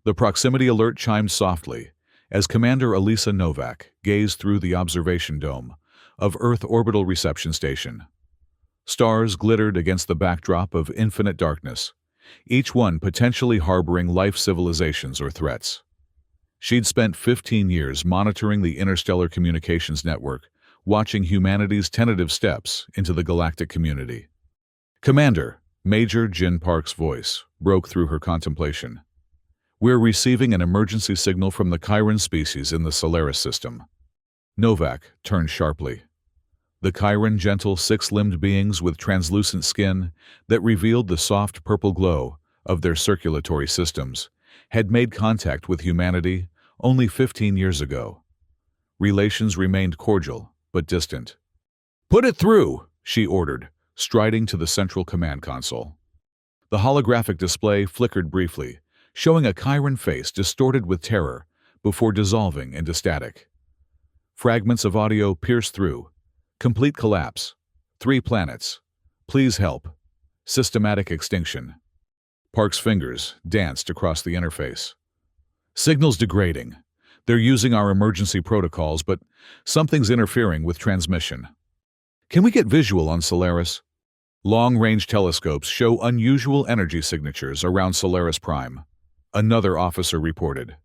The proximity alert chimed softly as Commander Elisa Novak gazed through the observation dome of Earth Orbital Reception Station. Stars glittered against the backdrop of infinite darkness, each one potentially harboring life civilizations or threats. She'd spent 15 years monitoring the interstellar communications network, watching humanity's tentative steps into the galactic community. "Commander," Major Jin Park's voice broke through her contemplation. "We're receiving an emergency signal from the Chiron species in the Solaris system." Novak turned sharply. The Chiron, gentle six-limbed beings with translucent skin that revealed the soft purple glow of their circulatory systems, had made contact with humanity only 15 years ago. Relations remained cordial, but distant. "Put it through," she ordered, striding to the central command console. The holographic display flickered briefly, showing a Chiron face distorted with terror before dissolving into static. Fragments of audio pierced through. "Complete collapse. 3 planets. Please help. Systematic extinction." Park's fingers danced across the interface. "Signal's degrading. They're using our emergency protocols, but something's interfering with transmission. Can we get visual on Solaris?" Long-range telescopes show unusual energy signatures around Solaris Prime, another officer reported.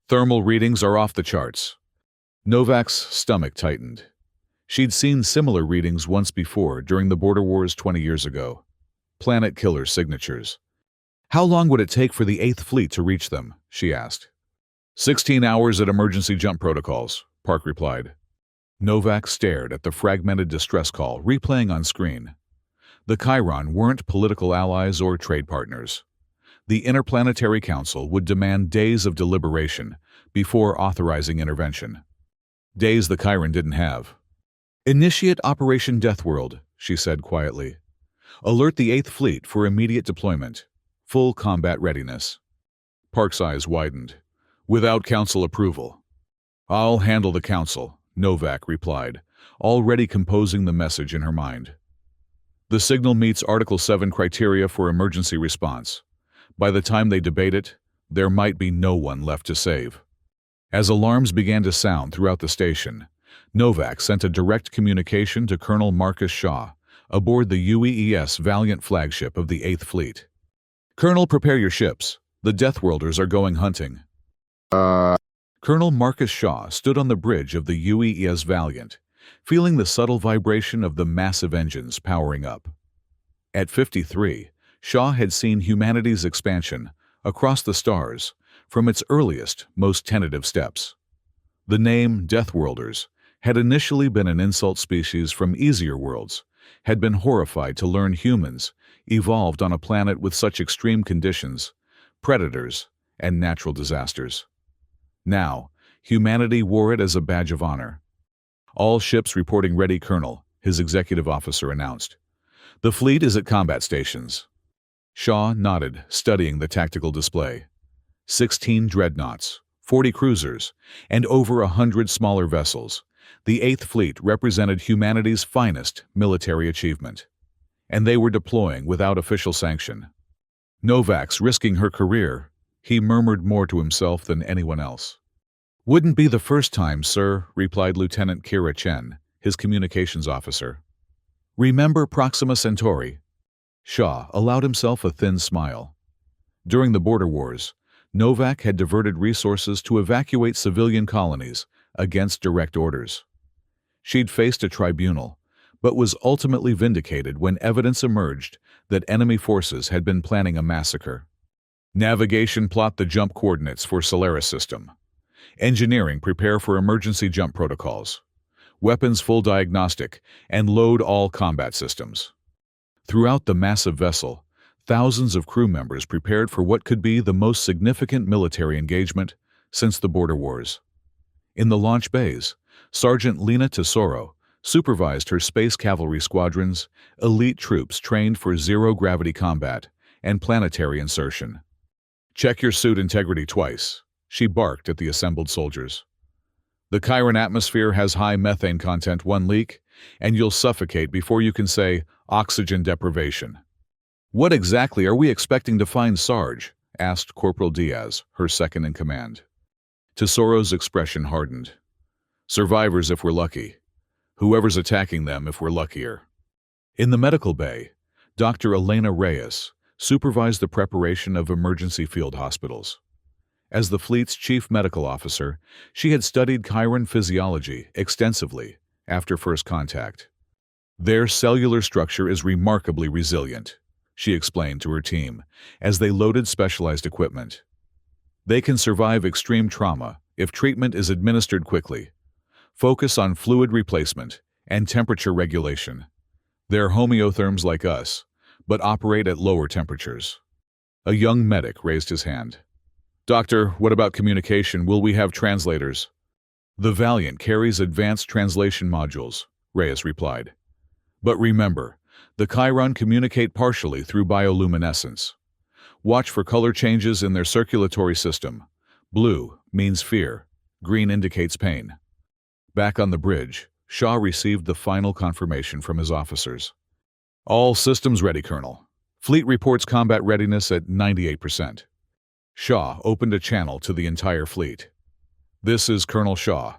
"Thermal readings are off the charts." Novak's stomach tightened. She'd seen similar readings once before during the border wars 20 years ago. Planet killer signatures. "How long would it take for the 8th Fleet to reach them?" she asked. 16 hours at emergency jump protocols, Park replied. Novak stared at the fragmented distress call replaying on screen. The Chiron weren't political allies or trade partners. The Interplanetary Council would demand days of deliberation before authorizing intervention. Days the Chiron didn't have. "Initiate Operation Deathworld," she said quietly. "Alert the 8th Fleet for immediate deployment. Full combat readiness." Park's eyes widened. "Without Council approval." "I'll handle the Council," Novak replied, already composing the message in her mind. "The signal meets Article 7 criteria for emergency response. By the time they debate it, there might be no one left to save." As alarms began to sound throughout the station, Novak sent a direct communication to Colonel Marcus Shaw, aboard the UEES Valiant flagship of the 8th Fleet. "Colonel, prepare your ships. The Deathworlders are going hunting." Colonel Marcus Shaw stood on the bridge of the UEES Valiant, feeling the subtle vibration of the massive engines powering up. At 53, Shaw had seen humanity's expansion across the stars from its earliest, most tentative steps. The name Deathworlders had initially been an insult species from easier worlds, had been horrified to learn humans evolved on a planet with such extreme conditions, predators, and natural disasters. Now, humanity wore it as a badge of honor. "All ships reporting ready, Colonel," his executive officer announced. "The fleet is at combat stations." Shaw nodded, studying the tactical display. 16 dreadnoughts, 40 cruisers, and over 100 smaller vessels. The 8th Fleet represented humanity's finest military achievement. And they were deploying without official sanction. "Novak's risking her career," he murmured more to himself than anyone else. "Wouldn't be the first time, sir," replied Lieutenant Kira Chen, his communications officer. "Remember Proxima Centauri?" Shaw allowed himself a thin smile. During the border wars, Novak had diverted resources to evacuate civilian colonies against direct orders. She'd faced a tribunal, but was ultimately vindicated when evidence emerged that enemy forces had been planning a massacre. Navigation, plot the jump coordinates for Solaris system. Engineering, prepare for emergency jump protocols. Weapons, full diagnostic, and load all combat systems. Throughout the massive vessel, thousands of crew members prepared for what could be the most significant military engagement since the border wars. In the launch bays, Sergeant Lena Tesoro supervised her space cavalry squadrons, elite troops trained for zero-gravity combat and planetary insertion. "Check your suit integrity twice," she barked at the assembled soldiers. "The Chiron atmosphere has high methane content, 1 leak, and you'll suffocate before you can say oxygen deprivation." "What exactly are we expecting to find, Sarge?" asked Corporal Diaz, her second in command. Tesoro's expression hardened. Survivors if we're lucky. Whoever's attacking them if we're luckier. In the medical bay, Dr. Elena Reyes supervised the preparation of emergency field hospitals. As the fleet's chief medical officer, she had studied Chiron physiology extensively after first contact. Their cellular structure is remarkably resilient, she explained to her team as they loaded specialized equipment. They can survive extreme trauma if treatment is administered quickly. Focus on fluid replacement and temperature regulation. They're homeotherms like us, but operate at lower temperatures. A young medic raised his hand. Doctor, what about communication? Will we have translators? The Valiant carries advanced translation modules, Reyes replied. But remember, the Chiron communicate partially through bioluminescence. Watch for color changes in their circulatory system. Blue means fear, green indicates pain. Back on the bridge, Shaw received the final confirmation from his officers. All systems ready, Colonel. Fleet reports combat readiness at 98%. Shaw opened a channel to the entire fleet. This is Colonel Shaw.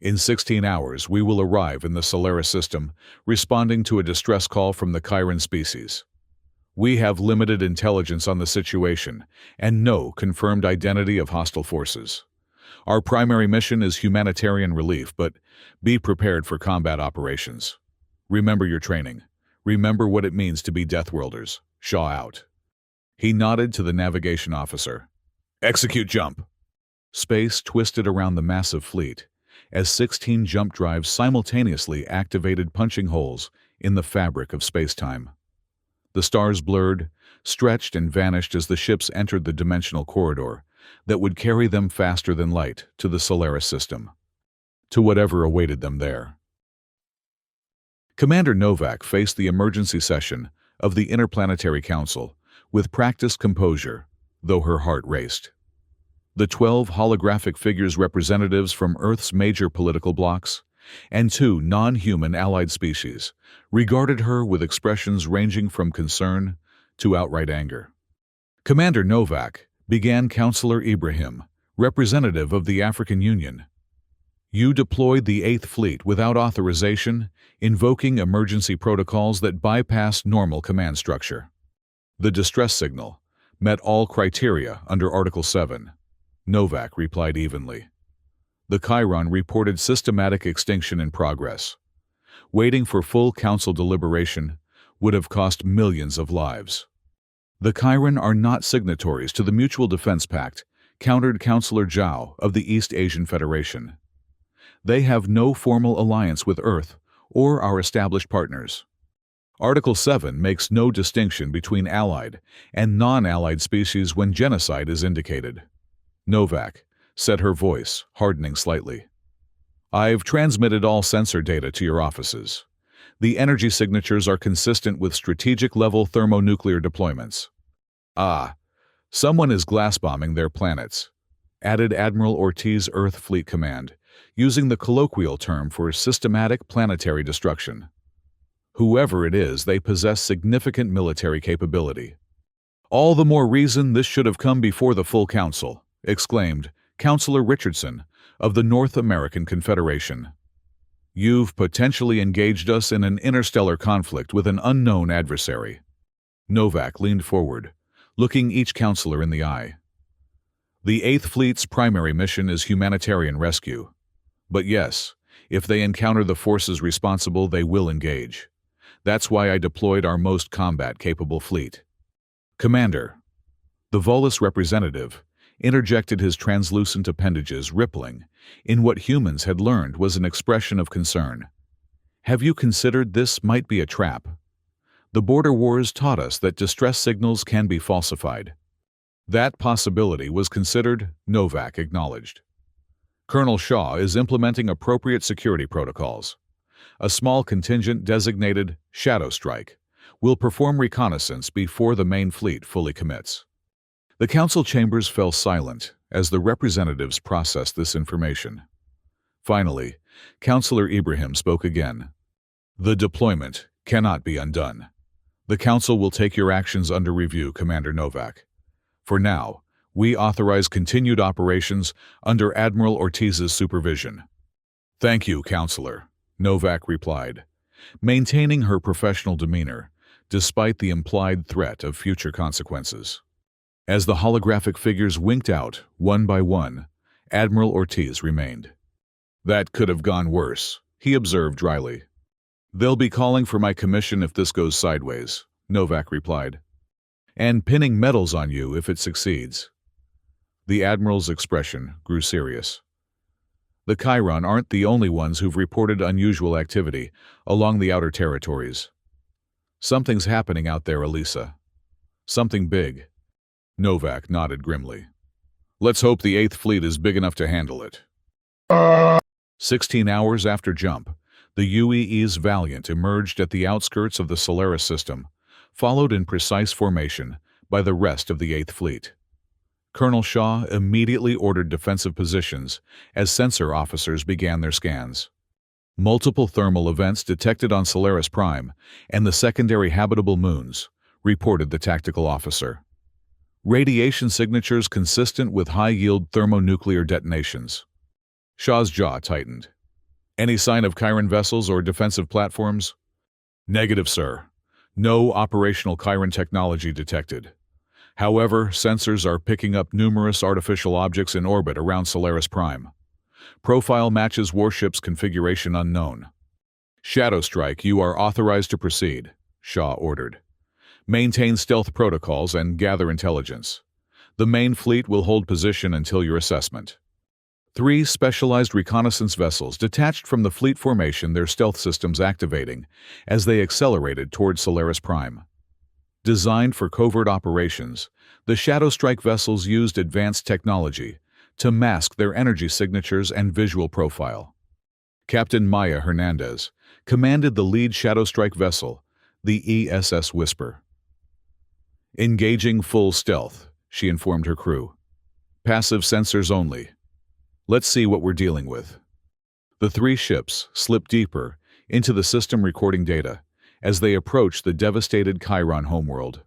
In 16 hours, we will arrive in the Solaris system, responding to a distress call from the Chiron species. We have limited intelligence on the situation and no confirmed identity of hostile forces. Our primary mission is humanitarian relief, but be prepared for combat operations. Remember your training. Remember what it means to be Deathworlders. Shaw out. He nodded to the navigation officer. Execute jump. Space twisted around the massive fleet as 16 jump drives simultaneously activated punching holes in the fabric of space-time. The stars blurred, stretched, and vanished as the ships entered the dimensional corridor that would carry them faster than light to the Solaris system, to whatever awaited them there. Commander Novak faced the emergency session of the Interplanetary Council with practiced composure, though her heart raced. The 12 holographic figures representatives from Earth's major political blocs and 2 non-human allied species regarded her with expressions ranging from concern to outright anger. Commander Novak began Counselor Ibrahim, representative of the African Union. You deployed the 8th Fleet without authorization, invoking emergency protocols that bypassed normal command structure. The distress signal met all criteria under Article 7. Novak replied evenly. The Chiron reported systematic extinction in progress. Waiting for full council deliberation would have cost millions of lives. The Chiron are not signatories to the Mutual Defense Pact, countered Counselor Zhao of the East Asian Federation. They have no formal alliance with Earth or our established partners. Article 7 makes no distinction between allied and non-allied species when genocide is indicated. Novak said, her voice hardening slightly. I've transmitted all sensor data to your offices. The energy signatures are consistent with strategic-level thermonuclear deployments. Ah, someone is glass-bombing their planets, added Admiral Ortiz Earth Fleet Command, using the colloquial term for systematic planetary destruction. Whoever it is, they possess significant military capability. All the more reason this should have come before the full council, exclaimed Counselor Richardson of the North American Confederation. You've potentially engaged us in an interstellar conflict with an unknown adversary. Novak leaned forward, looking each counselor in the eye. The 8th Fleet's primary mission is humanitarian rescue. But yes, if they encounter the forces responsible, they will engage. That's why I deployed our most combat-capable fleet. Commander, the Volus representative interjected, his translucent appendages rippling in what humans had learned was an expression of concern. Have you considered this might be a trap? The border wars taught us that distress signals can be falsified. That possibility was considered, Novak acknowledged. Colonel Shaw is implementing appropriate security protocols. A small contingent designated Shadow Strike will perform reconnaissance before the main fleet fully commits. The council chambers fell silent as the representatives processed this information. Finally, Counselor Ibrahim spoke again. The deployment cannot be undone. The council will take your actions under review, Commander Novak. For now, we authorize continued operations under Admiral Ortiz's supervision. Thank you, Counselor, Novak replied, maintaining her professional demeanor despite the implied threat of future consequences. As the holographic figures winked out, one by one, Admiral Ortiz remained. That could have gone worse, he observed dryly. They'll be calling for my commission if this goes sideways, Novak replied. And pinning medals on you if it succeeds. The Admiral's expression grew serious. The Chiron aren't the only ones who've reported unusual activity along the outer territories. Something's happening out there, Elisa. Something big. Novak nodded grimly. Let's hope the 8th Fleet is big enough to handle it. 16 hours after jump, the UEE's Valiant emerged at the outskirts of the Solaris system, followed in precise formation by the rest of the 8th Fleet. Colonel Shaw immediately ordered defensive positions as sensor officers began their scans. Multiple thermal events detected on Solaris Prime and the secondary habitable moons, reported the tactical officer. Radiation signatures consistent with high-yield thermonuclear detonations. Shaw's jaw tightened. Any sign of Chiron vessels or defensive platforms? Negative, sir. No operational Chiron technology detected. However, sensors are picking up numerous artificial objects in orbit around Solaris Prime. Profile matches warship's configuration unknown. Shadow Strike, you are authorized to proceed, Shaw ordered. Maintain stealth protocols and gather intelligence. The main fleet will hold position until your assessment. 3 specialized reconnaissance vessels detached from the fleet formation, their stealth systems activating as they accelerated toward Solaris Prime. Designed for covert operations, the Shadow Strike vessels used advanced technology to mask their energy signatures and visual profile. Captain Maya Hernandez commanded the lead Shadow Strike vessel, the ESS Whisper. Engaging full stealth, she informed her crew. Passive sensors only. Let's see what we're dealing with. The 3 ships slipped deeper into the system recording data as they approached the devastated Chiron homeworld.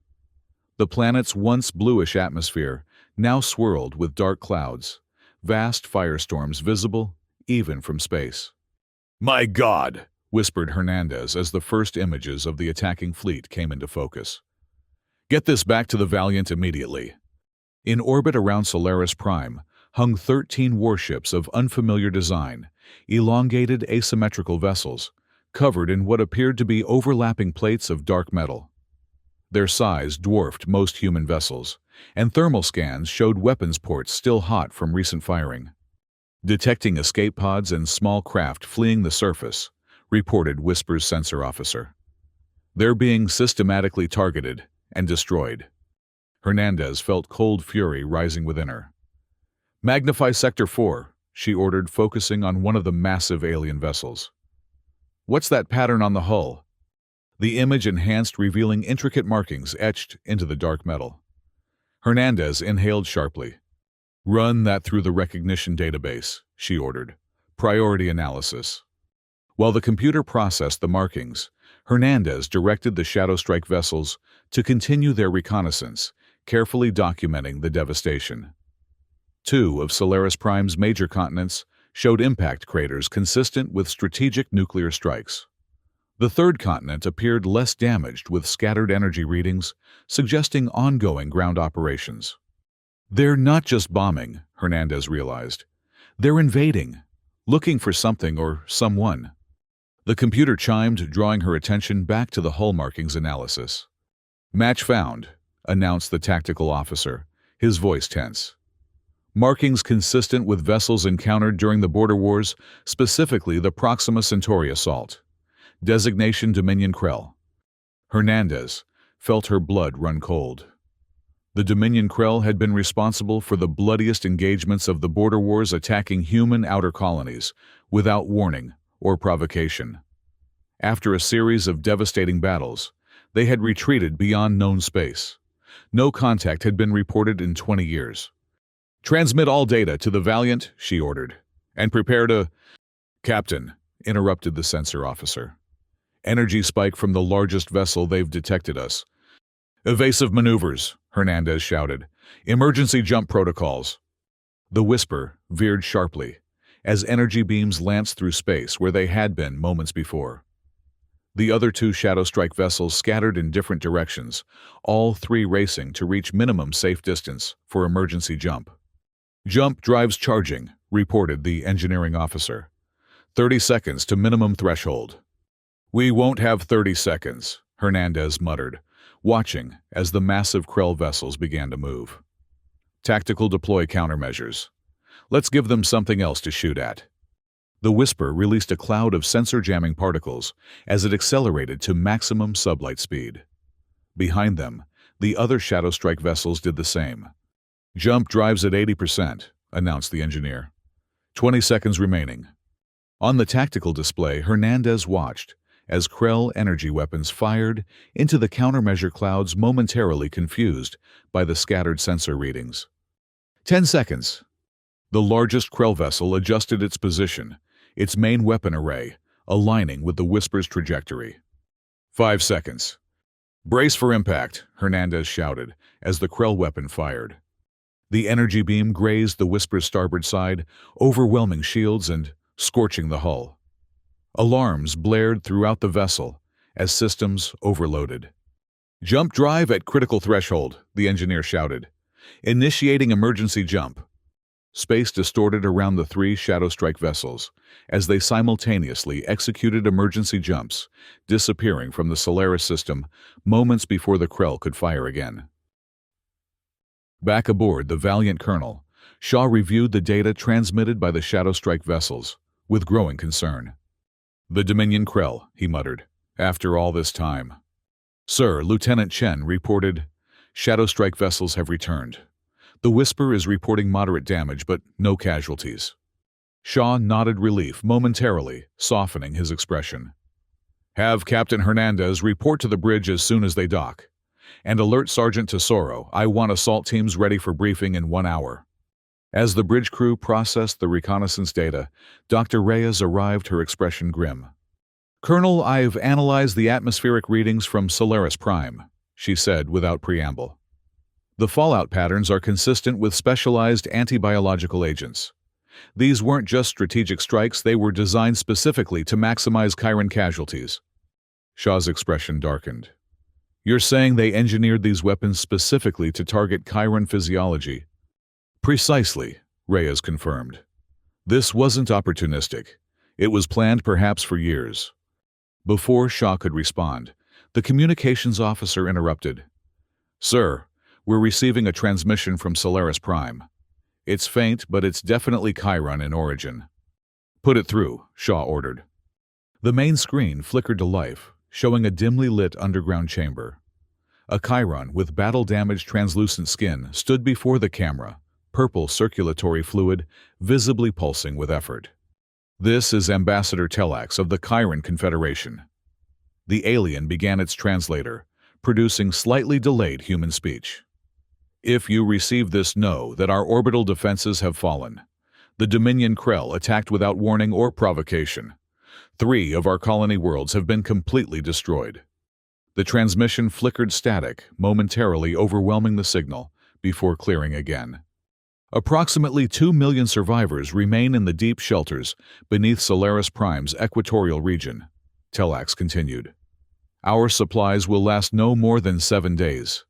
The planet's once bluish atmosphere now swirled with dark clouds, vast firestorms visible even from space. My God, whispered Hernandez as the first images of the attacking fleet came into focus. Get this back to the Valiant immediately. In orbit around Solaris Prime hung 13 warships of unfamiliar design, elongated asymmetrical vessels, covered in what appeared to be overlapping plates of dark metal. Their size dwarfed most human vessels, and thermal scans showed weapons ports still hot from recent firing. Detecting escape pods and small craft fleeing the surface, reported Whisper's sensor officer. They're being systematically targeted and destroyed. Hernandez felt cold fury rising within her. Magnify Sector 4, she ordered, focusing on one of the massive alien vessels. What's that pattern on the hull? The image enhanced, revealing intricate markings etched into the dark metal. Hernandez inhaled sharply. Run that through the recognition database, she ordered. Priority analysis. While the computer processed the markings, Hernandez directed the Shadow Strike vessels to continue their reconnaissance, carefully documenting the devastation. 2 of Solaris Prime's major continents showed impact craters consistent with strategic nuclear strikes. The 3rd continent appeared less damaged, with scattered energy readings suggesting ongoing ground operations. They're not just bombing, Hernandez realized. They're invading, looking for something or someone. The computer chimed, drawing her attention back to the hull markings analysis. Match found, announced the tactical officer, his voice tense. Markings consistent with vessels encountered during the border wars, specifically the Proxima Centauri assault. Designation Dominion Krell. Hernandez felt her blood run cold. The Dominion Krell had been responsible for the bloodiest engagements of the border wars, attacking human outer colonies without warning or provocation. After a series of devastating battles, they had retreated beyond known space. No contact had been reported in 20 years. Transmit all data to the Valiant, she ordered, and prepare to... Captain, interrupted the sensor officer. Energy spike from the largest vessel, they've detected us. Evasive maneuvers, Hernandez shouted, Emergency jump protocols. The Whisper veered sharply as energy beams lanced through space where they had been moments before. The other two Shadow Strike vessels scattered in different directions, all three racing to reach minimum safe distance for emergency jump. Jump drives charging, reported the engineering officer. 30 seconds to minimum threshold. We won't have 30 seconds, Hernandez muttered, watching as the massive Krell vessels began to move. Tactical deploy countermeasures. Let's give them something else to shoot at. The Whisper released a cloud of sensor-jamming particles as it accelerated to maximum sublight speed. Behind them, the other Shadow Strike vessels did the same. Jump drives at 80%, announced the engineer. 20 seconds remaining. On the tactical display, Hernandez watched as Krell energy weapons fired into the countermeasure clouds, momentarily confused by the scattered sensor readings. 10 seconds. The largest Krell vessel adjusted its position, its main weapon array aligning with the Whisper's trajectory. 5 seconds. Brace for impact, Hernandez shouted as the Krell weapon fired. The energy beam grazed the Whisper's starboard side, overwhelming shields and scorching the hull. Alarms blared throughout the vessel as systems overloaded. Jump drive at critical threshold, the engineer shouted. Initiating emergency jump. Space distorted around the three Shadow Strike vessels as they simultaneously executed emergency jumps, disappearing from the Solaris system moments before the Krell could fire again. Back aboard the Valiant Colonel, Shaw reviewed the data transmitted by the Shadow Strike vessels with growing concern. The Dominion Krell, he muttered, after all this time. Sir, Lieutenant Chen reported, Shadow Strike vessels have returned. The Whisper is reporting moderate damage, but no casualties. Shaw nodded relief momentarily, softening his expression. Have Captain Hernandez report to the bridge as soon as they dock. And alert Sergeant Tesoro, I want assault teams ready for briefing in 1 hour. As the bridge crew processed the reconnaissance data, Dr. Reyes arrived, her expression grim. Colonel, I've analyzed the atmospheric readings from Solaris Prime, she said without preamble. The fallout patterns are consistent with specialized anti-biological agents. These weren't just strategic strikes, they were designed specifically to maximize Chiron casualties. Shaw's expression darkened. You're saying they engineered these weapons specifically to target Chiron physiology? Precisely, Reyes confirmed. This wasn't opportunistic. It was planned perhaps for years. Before Shaw could respond, the communications officer interrupted. Sir, we're receiving a transmission from Solaris Prime. It's faint, but it's definitely Chiron in origin. Put it through, Shaw ordered. The main screen flickered to life, showing a dimly lit underground chamber. A Chiron with battle-damaged translucent skin stood before the camera, purple circulatory fluid visibly pulsing with effort. This is Ambassador Telax of the Chiron Confederation. The alien began its translator, producing slightly delayed human speech. If you receive this, know that our orbital defenses have fallen. The Dominion Krell attacked without warning or provocation. 3 of our colony worlds have been completely destroyed. The transmission flickered static, momentarily overwhelming the signal, before clearing again. Approximately 2 million survivors remain in the deep shelters beneath Solaris Prime's equatorial region, Telax continued. Our supplies will last no more than 7 days.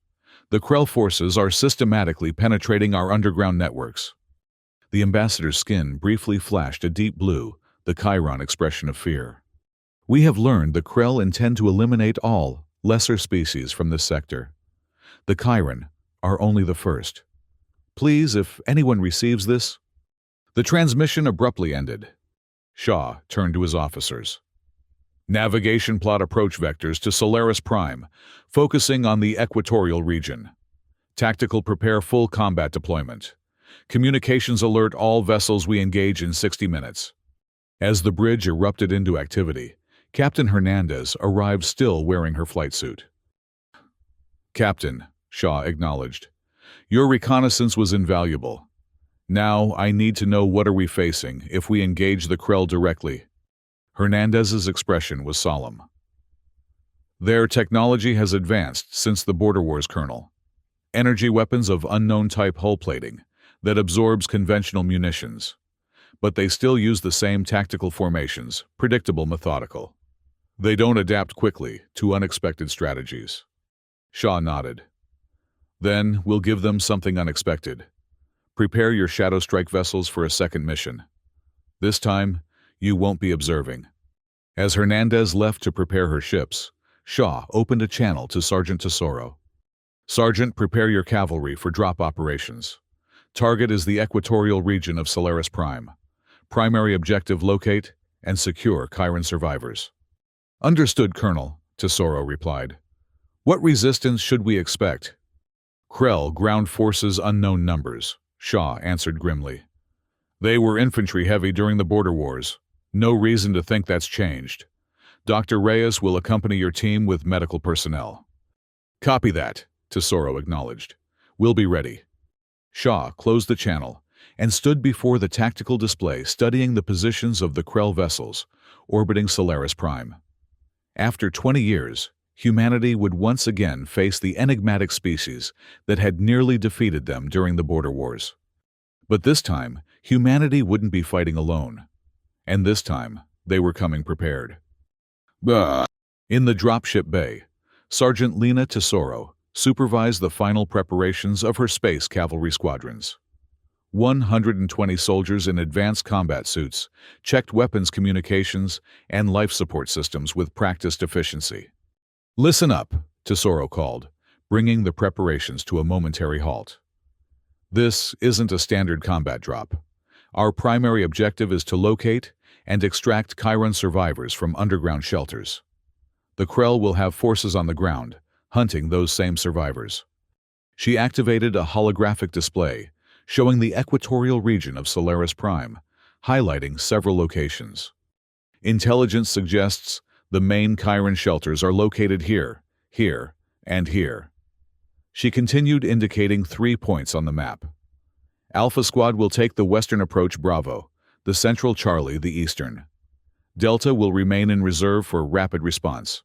The Krell forces are systematically penetrating our underground networks. The ambassador's skin briefly flashed a deep blue, the Chiron expression of fear. We have learned the Krell intend to eliminate all lesser species from this sector. The Chiron are only the first. Please, if anyone receives this... The transmission abruptly ended. Shaw turned to his officers. Navigation plot approach vectors to Solaris Prime, focusing on the equatorial region. Tactical prepare full combat deployment. Communications alert all vessels we engage in 60 minutes. As the bridge erupted into activity, Captain Hernandez arrived still wearing her flight suit. Captain, Shaw acknowledged, your reconnaissance was invaluable. Now I need to know what are we facing if we engage the Krell directly. Hernandez's expression was solemn. Their technology has advanced since the Border Wars, Colonel. Energy weapons of unknown type hull plating that absorbs conventional munitions. But they still use the same tactical formations, predictable, methodical. They don't adapt quickly to unexpected strategies. Shaw nodded. Then we'll give them something unexpected. Prepare your Shadow Strike vessels for a second mission. This time, you won't be observing. As Hernandez left to prepare her ships, Shaw opened a channel to Sergeant Tesoro. Sergeant, prepare your cavalry for drop operations. Target is the equatorial region of Solaris Prime. Primary objective: locate and secure Chiron survivors. Understood, Colonel, Tesoro replied. What resistance should we expect? Krell, ground forces unknown numbers, Shaw answered grimly. They were infantry-heavy during the border wars. No reason to think that's changed. Dr. Reyes will accompany your team with medical personnel. Copy that, Tesoro acknowledged. We'll be ready. Shaw closed the channel and stood before the tactical display, studying the positions of the Krell vessels orbiting Solaris Prime. After 20 years, humanity would once again face the enigmatic species that had nearly defeated them during the border wars. But this time, humanity wouldn't be fighting alone. And this time, they were coming prepared. In the dropship bay, Sergeant Lena Tesoro supervised the final preparations of her space cavalry squadrons. 120 soldiers in advanced combat suits checked weapons, communications, and life support systems with practiced efficiency. Listen up, Tesoro called, bringing the preparations to a momentary halt. This isn't a standard combat drop. Our primary objective is to locate and extract Chiron survivors from underground shelters. The Krell will have forces on the ground, hunting those same survivors. She activated a holographic display showing the equatorial region of Solaris Prime, highlighting several locations. Intelligence suggests the main Chiron shelters are located here, here, and here. She continued, indicating 3 points on the map. Alpha Squad will take the western approach, Bravo, the central, Charlie the eastern. Delta will remain in reserve for rapid response.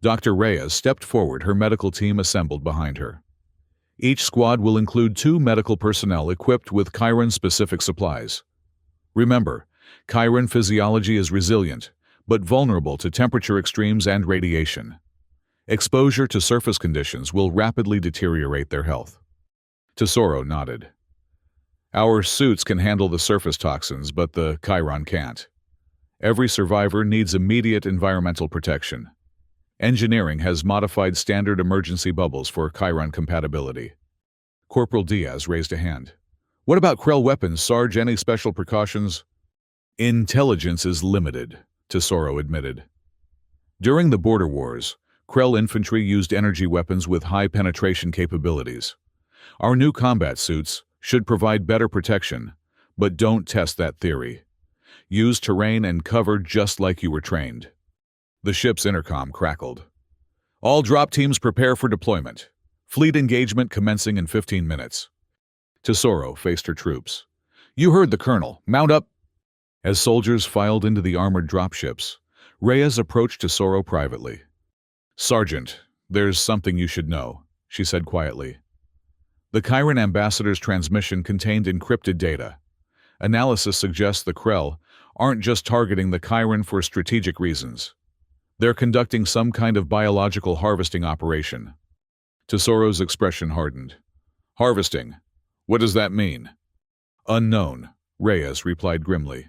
Dr. Reyes stepped forward, her medical team assembled behind her. Each squad will include 2 medical personnel equipped with Chiron-specific supplies. Remember, Chiron physiology is resilient, but vulnerable to temperature extremes and radiation. Exposure to surface conditions will rapidly deteriorate their health. Tesoro nodded. Our suits can handle the surface toxins, but the Chiron can't. Every survivor needs immediate environmental protection. Engineering has modified standard emergency bubbles for Chiron compatibility. Corporal Diaz raised a hand. What about Krell weapons, Sarge? Any special precautions? Intelligence is limited, Tesoro admitted. During the border wars, Krell infantry used energy weapons with high penetration capabilities. Our new combat suits should provide better protection, but don't test that theory. Use terrain and cover just like you were trained. The ship's intercom crackled. All drop teams prepare for deployment. Fleet engagement commencing in 15 minutes. Tesoro faced her troops. You heard the colonel. Mount up. As soldiers filed into the armored dropships, Reyes approached Tesoro privately. Sergeant, there's something you should know, she said quietly. The Chiron ambassador's transmission contained encrypted data. Analysis suggests the Krell aren't just targeting the Chiron for strategic reasons. They're conducting some kind of biological harvesting operation. Tesoro's expression hardened. Harvesting? What does that mean? Unknown, Reyes replied grimly.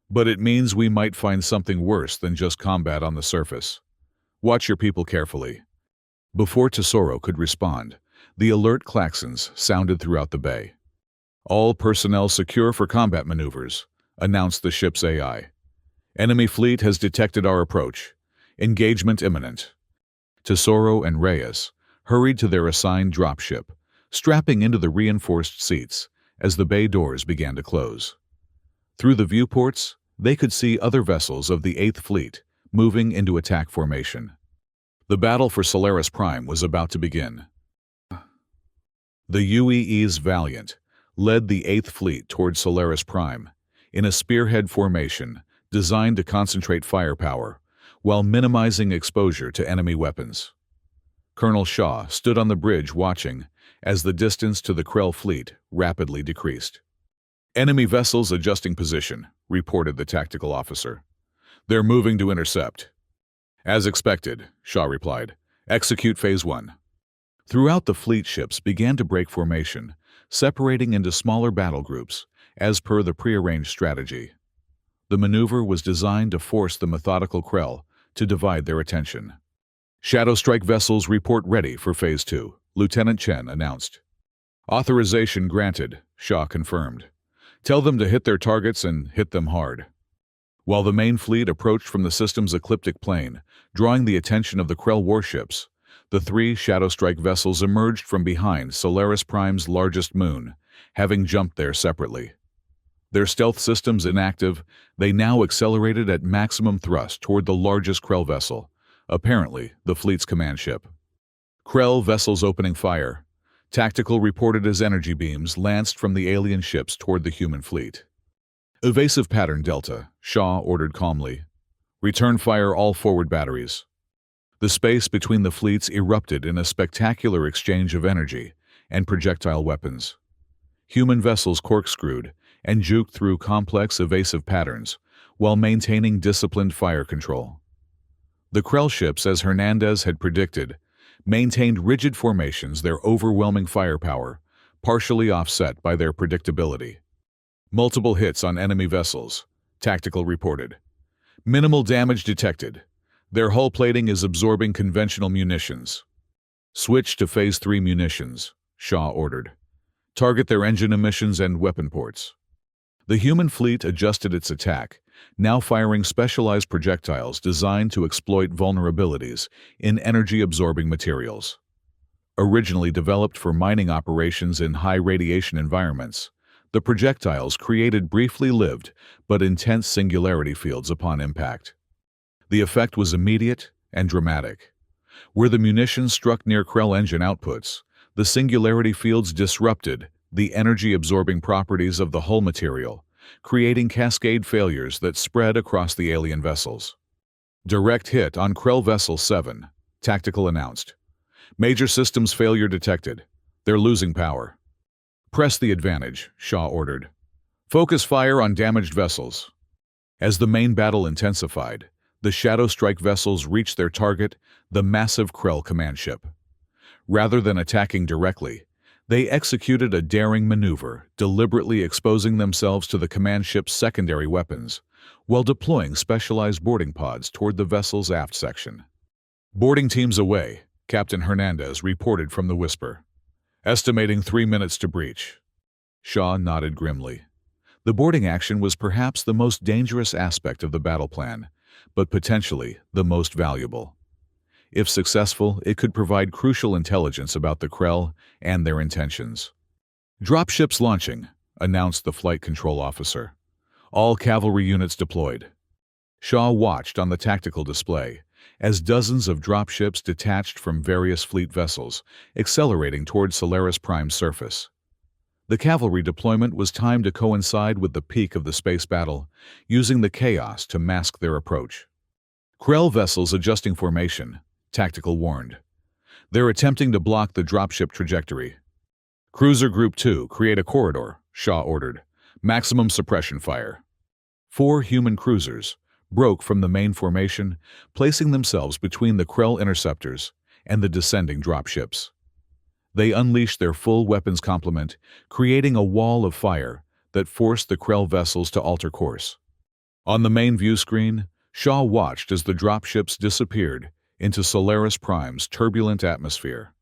But it means we might find something worse than just combat on the surface. Watch your people carefully. Before Tesoro could respond, the alert klaxons sounded throughout the bay. All personnel secure for combat maneuvers, announced the ship's AI. Enemy fleet has detected our approach. Engagement imminent. Tesoro and Reyes hurried to their assigned dropship, strapping into the reinforced seats as the bay doors began to close. Through the viewports, they could see other vessels of the 8th Fleet moving into attack formation. The battle for Solaris Prime was about to begin. The UEE's Valiant led the 8th Fleet toward Solaris Prime in a spearhead formation designed to concentrate firepower while minimizing exposure to enemy weapons. Colonel Shaw stood on the bridge watching as the distance to the Krell fleet rapidly decreased. "Enemy vessels adjusting position," reported the tactical officer. "They're moving to intercept." "As expected," Shaw replied. "Execute Phase 1. Throughout the fleet, ships began to break formation, separating into smaller battle groups, as per the prearranged strategy. The maneuver was designed to force the methodical Krell to divide their attention. "Shadow Strike vessels report ready for Phase 2, Lieutenant Chen announced. "Authorization granted," Shaw confirmed. "Tell them to hit their targets and hit them hard." While the main fleet approached from the system's ecliptic plane, drawing the attention of the Krell warships, the 3 Shadow Strike vessels emerged from behind Solaris Prime's largest moon, having jumped there separately. Their stealth systems inactive, they now accelerated at maximum thrust toward the largest Krell vessel, apparently the fleet's command ship. Krell vessels opening fire. Tactical reported as energy beams lanced from the alien ships toward the human fleet. "Evasive pattern Delta," Shaw ordered calmly. "Return fire all forward batteries." The space between the fleets erupted in a spectacular exchange of energy and projectile weapons. Human vessels corkscrewed and juked through complex evasive patterns while maintaining disciplined fire control. The Krell ships, as Hernandez had predicted, maintained rigid formations, their overwhelming firepower partially offset by their predictability. "Multiple hits on enemy vessels," Tactical reported. "Minimal damage detected. Their hull plating is absorbing conventional munitions." "Switch to Phase 3 munitions," Shaw ordered. "Target their engine emissions and weapon ports." The human fleet adjusted its attack, now firing specialized projectiles designed to exploit vulnerabilities in energy-absorbing materials. Originally developed for mining operations in high-radiation environments, the projectiles created briefly lived but intense singularity fields upon impact. The effect was immediate and dramatic. Where the munitions struck near Krell engine outputs, the singularity fields disrupted the energy-absorbing properties of the hull material, creating cascade failures that spread across the alien vessels. "Direct hit on Krell Vessel 7, Tactical announced. "Major systems failure detected. They're losing power." "Press the advantage," Shaw ordered. "Focus fire on damaged vessels." As the main battle intensified, the Shadow Strike vessels reached their target, the massive Krell command ship. Rather than attacking directly, they executed a daring maneuver, deliberately exposing themselves to the command ship's secondary weapons, while deploying specialized boarding pods toward the vessel's aft section. "Boarding teams away," Captain Hernandez reported from the Whisper. "Estimating 3 minutes to breach." Shaw nodded grimly. The boarding action was perhaps the most dangerous aspect of the battle plan, but potentially the most valuable. If successful, it could provide crucial intelligence about the Krell and their intentions. "Dropships launching," announced the flight control officer. "All cavalry units deployed." Shaw watched on the tactical display as dozens of dropships detached from various fleet vessels, accelerating toward Solaris Prime's surface. The cavalry deployment was timed to coincide with the peak of the space battle, using the chaos to mask their approach. "Krell vessels adjusting formation," Tactical warned. "They're attempting to block the dropship trajectory." "Cruiser Group 2, create a corridor," Shaw ordered. "Maximum suppression fire." 4 human cruisers broke from the main formation, placing themselves between the Krell interceptors and the descending dropships. They unleashed their full weapons complement, creating a wall of fire that forced the Krell vessels to alter course. On the main view screen, Shaw watched as the dropships disappeared into Solaris Prime's turbulent atmosphere.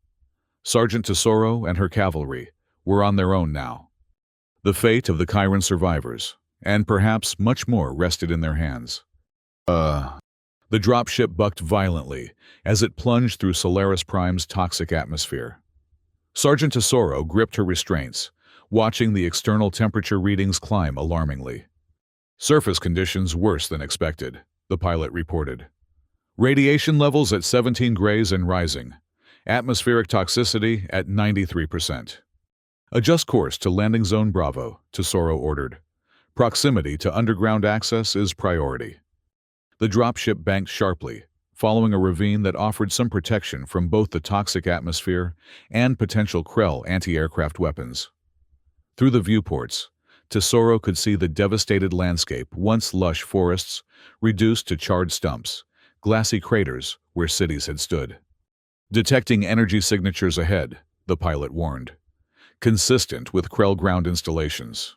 Sergeant Tesoro and her cavalry were on their own now. The fate of the Chiron survivors, and perhaps much more, rested in their hands. The dropship bucked violently as it plunged through Solaris Prime's toxic atmosphere. Sergeant Tesoro gripped her restraints, watching the external temperature readings climb alarmingly. "Surface conditions worse than expected," the pilot reported. "Radiation levels at 17 grays and rising. Atmospheric toxicity at 93%. "Adjust course to landing zone Bravo," Tesoro ordered. "Proximity to underground access is priority." The dropship banked sharply, following a ravine that offered some protection from both the toxic atmosphere and potential Krell anti-aircraft weapons. Through the viewports, Tesoro could see the devastated landscape, once lush forests, reduced to charred stumps, glassy craters where cities had stood. Detecting energy signatures ahead, the pilot warned. Consistent with Krell ground installations.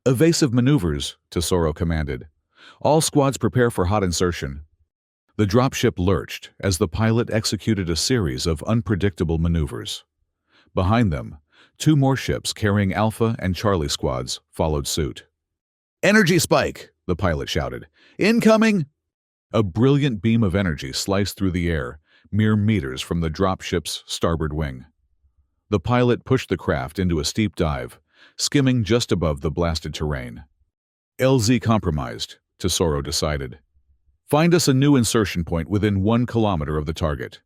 Evasive maneuvers, Tesoro commanded. All squads prepare for hot insertion. The dropship lurched as the pilot executed a series of unpredictable maneuvers. Behind them, 2 more ships carrying Alpha and Charlie squads followed suit. "Energy spike!" the pilot shouted. "Incoming!" A brilliant beam of energy sliced through the air, mere meters from the dropship's starboard wing. The pilot pushed the craft into a steep dive, skimming just above the blasted terrain. "LZ compromised," Tesoro decided. "Find us a new insertion point within 1 kilometer of the target."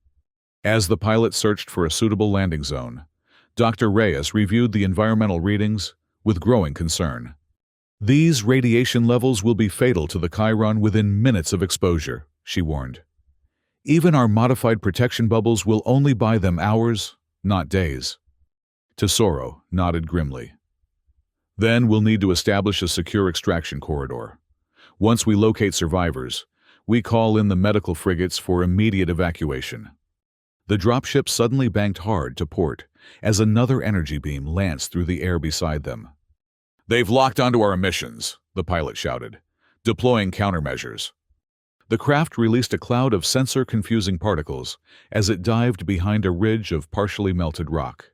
As the pilot searched for a suitable landing zone, Dr. Reyes reviewed the environmental readings with growing concern. "These radiation levels will be fatal to the Chiron within minutes of exposure," she warned. "Even our modified protection bubbles will only buy them hours, not days." Tesoro nodded grimly. "Then we'll need to establish a secure extraction corridor. Once we locate survivors, we call in the medical frigates for immediate evacuation." The dropship suddenly banked hard to port as another energy beam lanced through the air beside them. "They've locked onto our emissions," the pilot shouted, deploying countermeasures. The craft released a cloud of sensor-confusing particles as it dived behind a ridge of partially melted rock.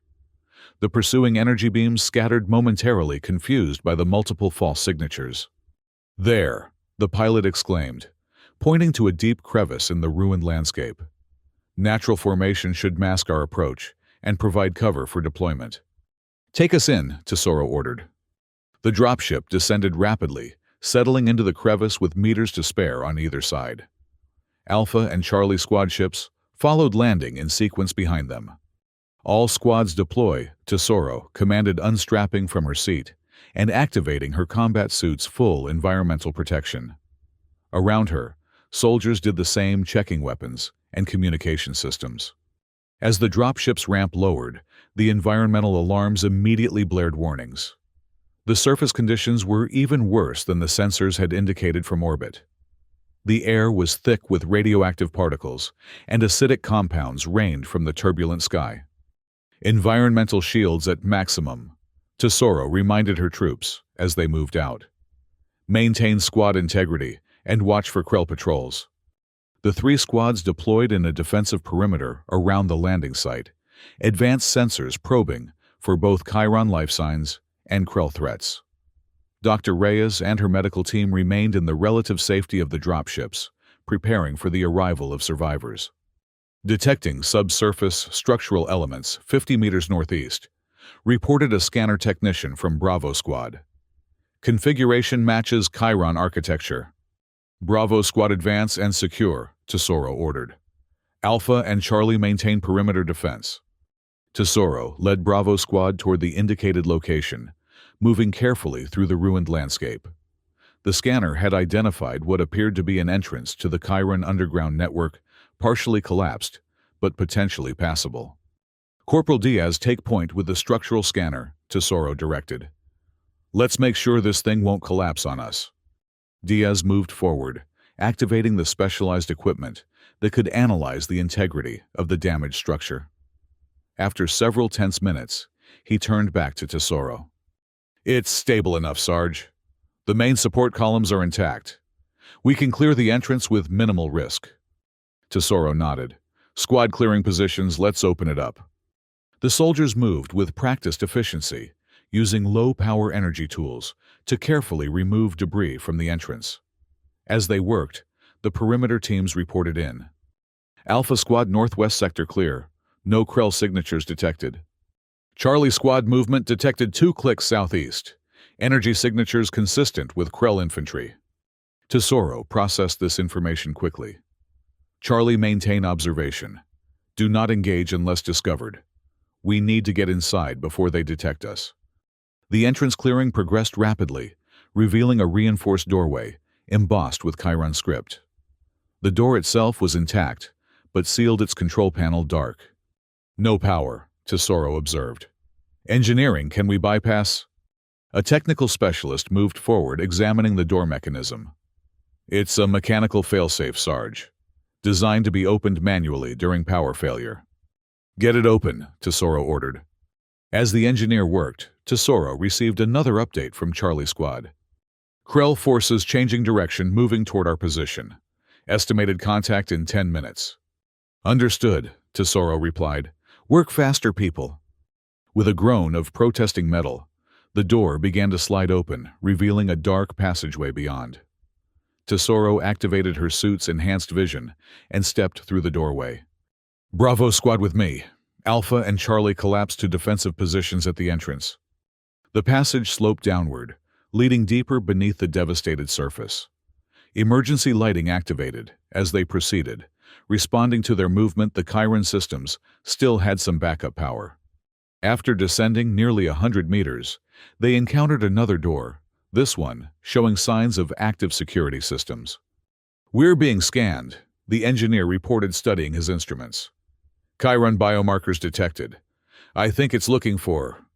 The pursuing energy beams scattered momentarily, confused by the multiple false signatures. "There," the pilot exclaimed, pointing to a deep crevice in the ruined landscape. "Natural formation should mask our approach and provide cover for deployment." "Take us in," Tesoro ordered. The dropship descended rapidly, settling into the crevice with meters to spare on either side. Alpha and Charlie squad ships followed, landing in sequence behind them. "All squads deploy," Tesoro commanded, unstrapping from her seat and activating her combat suit's full environmental protection. Around her, soldiers did the same, checking weapons and communication systems. As the dropship's ramp lowered, the environmental alarms immediately blared warnings. The surface conditions were even worse than the sensors had indicated from orbit. The air was thick with radioactive particles, and acidic compounds rained from the turbulent sky. "Environmental shields at maximum," Tesoro reminded her troops as they moved out. "Maintain squad integrity and watch for Krell patrols." The 3 squads deployed in a defensive perimeter around the landing site, advanced sensors probing for both Chiron life signs and Krell threats. Dr. Reyes and her medical team remained in the relative safety of the dropships, preparing for the arrival of survivors. Detecting subsurface structural elements 50 meters northeast, reported a scanner technician from Bravo Squad. "Configuration matches Chiron architecture." "Bravo Squad advance and secure," Tesoro ordered. "Alpha and Charlie maintain perimeter defense." Tesoro led Bravo Squad toward the indicated location, moving carefully through the ruined landscape. The scanner had identified what appeared to be an entrance to the Chiron underground network, partially collapsed, but potentially passable. "Corporal Diaz, take point with the structural scanner," Tesoro directed. "Let's make sure this thing won't collapse on us." Diaz moved forward, activating the specialized equipment that could analyze the integrity of the damaged structure. After several tense minutes, he turned back to Tesoro. "It's stable enough, Sarge. The main support columns are intact. We can clear the entrance with minimal risk." Tesoro nodded. "Squad clearing positions, let's open it up." The soldiers moved with practiced efficiency, using low-power energy tools to carefully remove debris from the entrance. As they worked, the perimeter teams reported in. "Alpha Squad northwest sector clear. No Krell signatures detected." "Charlie Squad movement detected 2 clicks southeast. Energy signatures consistent with Krell infantry." Tesoro processed this information quickly. "Charlie, maintain observation. Do not engage unless discovered. We need to get inside before they detect us." The entrance clearing progressed rapidly, revealing a reinforced doorway, embossed with Chiron script. The door itself was intact, but sealed its control panel dark. "No power," Tesoro observed. "Engineering, can we bypass?" A technical specialist moved forward, examining the door mechanism. "It's a mechanical failsafe, Sarge, designed to be opened manually during power failure." "Get it open," Tesoro ordered. As the engineer worked, Tesoro received another update from Charlie Squad. "Krell forces changing direction, moving toward our position. Estimated contact in 10 minutes. "Understood," Tesoro replied. "Work faster, people." With a groan of protesting metal, the door began to slide open, revealing a dark passageway beyond. Tesoro activated her suit's enhanced vision and stepped through the doorway. "Bravo Squad with me." Alpha and Charlie collapsed to defensive positions at the entrance. The passage sloped downward, leading deeper beneath the devastated surface. Emergency lighting activated as they proceeded. Responding to their movement, the Chiron systems still had some backup power. After descending nearly 100 meters, they encountered another door, this one showing signs of active security systems. "We're being scanned," the engineer reported, studying his instruments. "Chiron biomarkers detected. I think it's looking for—"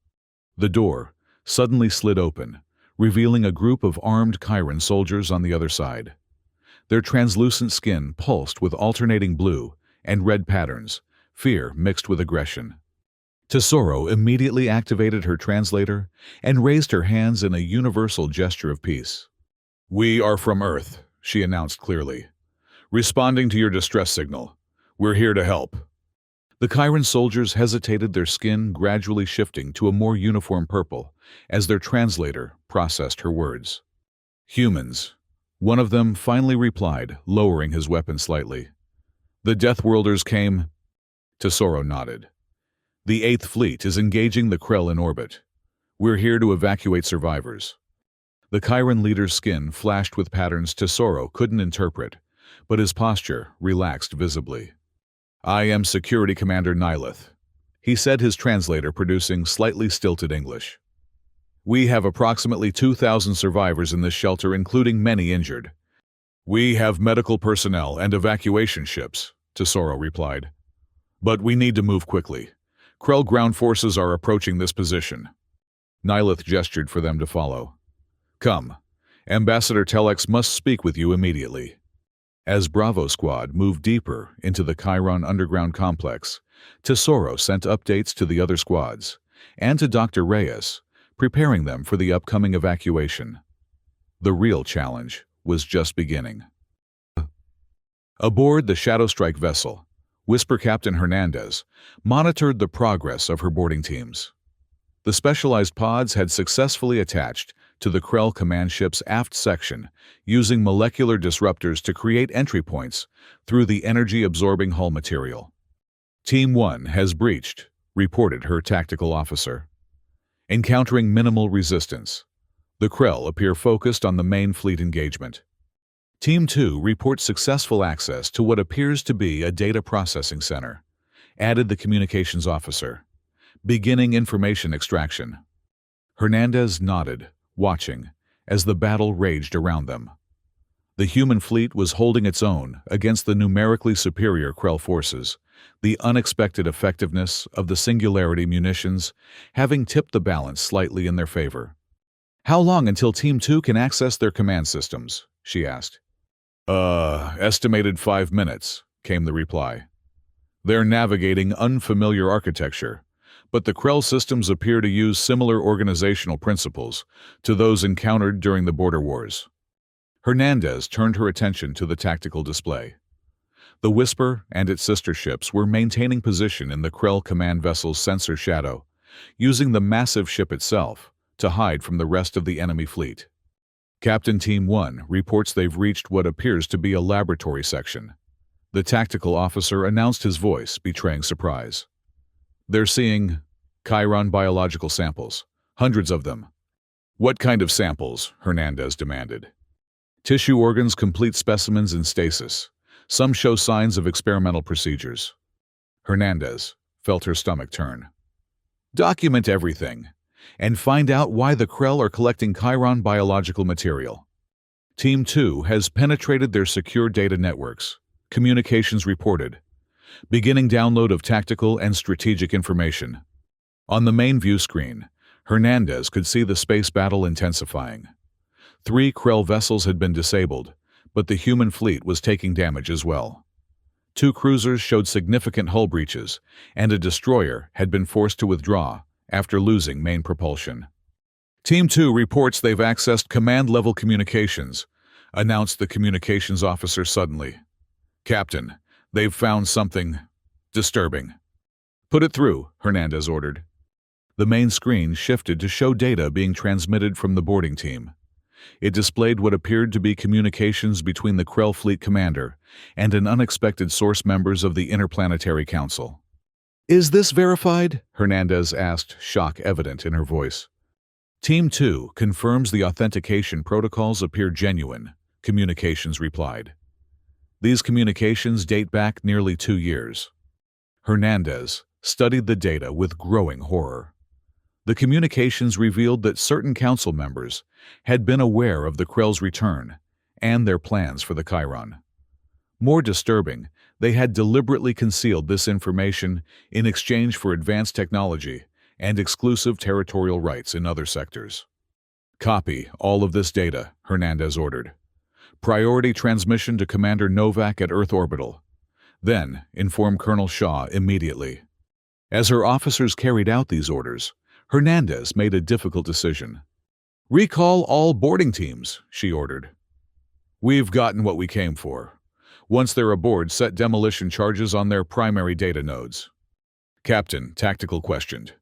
The door suddenly slid open, revealing a group of armed Chiron soldiers on the other side. Their translucent skin pulsed with alternating blue and red patterns, fear mixed with aggression. Tesoro immediately activated her translator and raised her hands in a universal gesture of peace. "We are from Earth," she announced clearly. "Responding to your distress signal. We're here to help." The Chiron soldiers hesitated, their skin gradually shifting to a more uniform purple as their translator processed her words. "Humans," one of them finally replied, lowering his weapon slightly. "The Deathworlders came—" Tesoro nodded. "The 8th Fleet is engaging the Krell in orbit. We're here to evacuate survivors." The Chiron leader's skin flashed with patterns Tesoro couldn't interpret, but his posture relaxed visibly. "I am Security Commander Nyleth," he said, his translator producing slightly stilted English. "We have approximately 2,000 survivors in this shelter, including many injured." "We have medical personnel and evacuation ships," Tesoro replied. "But we need to move quickly. Krell ground forces are approaching this position." Nyleth gestured for them to follow. "Come. Ambassador Telex must speak with you immediately." As Bravo Squad moved deeper into the Chiron underground complex, Tesoro sent updates to the other squads and to Dr. Reyes, preparing them for the upcoming evacuation. The real challenge was just beginning. Aboard the Shadow Strike vessel, Whisper Captain Hernandez monitored the progress of her boarding teams. The specialized pods had successfully attached to the Krell command ship's aft section, using molecular disruptors to create entry points through the energy-absorbing hull material. "Team 1 has breached," reported her tactical officer. "Encountering minimal resistance. The Krell appear focused on the main fleet engagement." Team 2 reports successful access to what appears to be a data processing center, added the communications officer. "Beginning information extraction." Hernandez nodded, watching as the battle raged around them. The human fleet was holding its own against the numerically superior Krell forces, the unexpected effectiveness of the Singularity munitions having tipped the balance slightly in their favor. "How long until Team 2 can access their command systems?" she asked. Estimated 5 minutes, came the reply. "They're navigating unfamiliar architecture, but the Krell systems appear to use similar organizational principles to those encountered during the border wars." Hernandez turned her attention to the tactical display. The Whisper and its sister ships were maintaining position in the Krell command vessel's sensor shadow, using the massive ship itself to hide from the rest of the enemy fleet. Captain Team 1 reports they've reached what appears to be a laboratory section. The tactical officer announced, his voice betraying surprise. "They're seeing Chiron biological samples, hundreds of them." "What kind of samples?" Hernandez demanded. "Tissue organs, complete specimens in stasis. Some show signs of experimental procedures." Hernandez felt her stomach turn. "Document everything, and find out why the Krell are collecting Chiron biological material." Team 2 has penetrated their secure data networks. Communications reported. Beginning download of tactical and strategic information. On the main view screen, Hernandez could see the space battle intensifying. 3 Krell vessels had been disabled, but the human fleet was taking damage as well. 2 cruisers showed significant hull breaches, and a destroyer had been forced to withdraw after losing main propulsion. Team 2 reports they've accessed command-level communications, announced the communications officer suddenly. Captain, they've found something disturbing. Put it through, Hernandez ordered. The main screen shifted to show data being transmitted from the boarding team. It displayed what appeared to be communications between the Krell fleet commander and an unexpected source members of the Interplanetary Council. Is this verified? Hernandez asked, shock evident in her voice. Team 2 confirms the authentication protocols appear genuine, communications replied. These communications date back nearly 2 years. Hernandez studied the data with growing horror. The communications revealed that certain council members had been aware of the Krell's return and their plans for the Chiron. More disturbing, they had deliberately concealed this information in exchange for advanced technology and exclusive territorial rights in other sectors. Copy all of this data, Hernandez ordered. Priority transmission to Commander Novak at Earth Orbital. Then inform Colonel Shaw immediately. As her officers carried out these orders, Hernandez made a difficult decision. Recall all boarding teams, she ordered. We've gotten what we came for. Once they're aboard, set demolition charges on their primary data nodes. Captain, tactical questioned.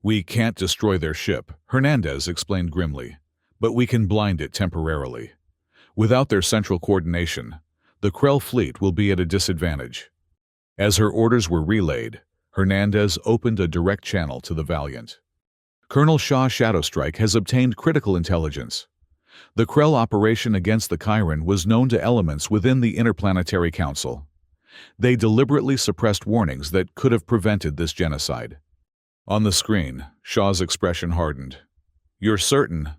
We can't destroy their ship, Hernandez explained grimly, but we can blind it temporarily. Without their central coordination, the Krell fleet will be at a disadvantage. As her orders were relayed, Hernandez opened a direct channel to the Valiant. Colonel Shaw Shadowstrike has obtained critical intelligence. The Krell operation against the Chiron was known to elements within the Interplanetary Council. They deliberately suppressed warnings that could have prevented this genocide. On the screen, Shaw's expression hardened. You're certain?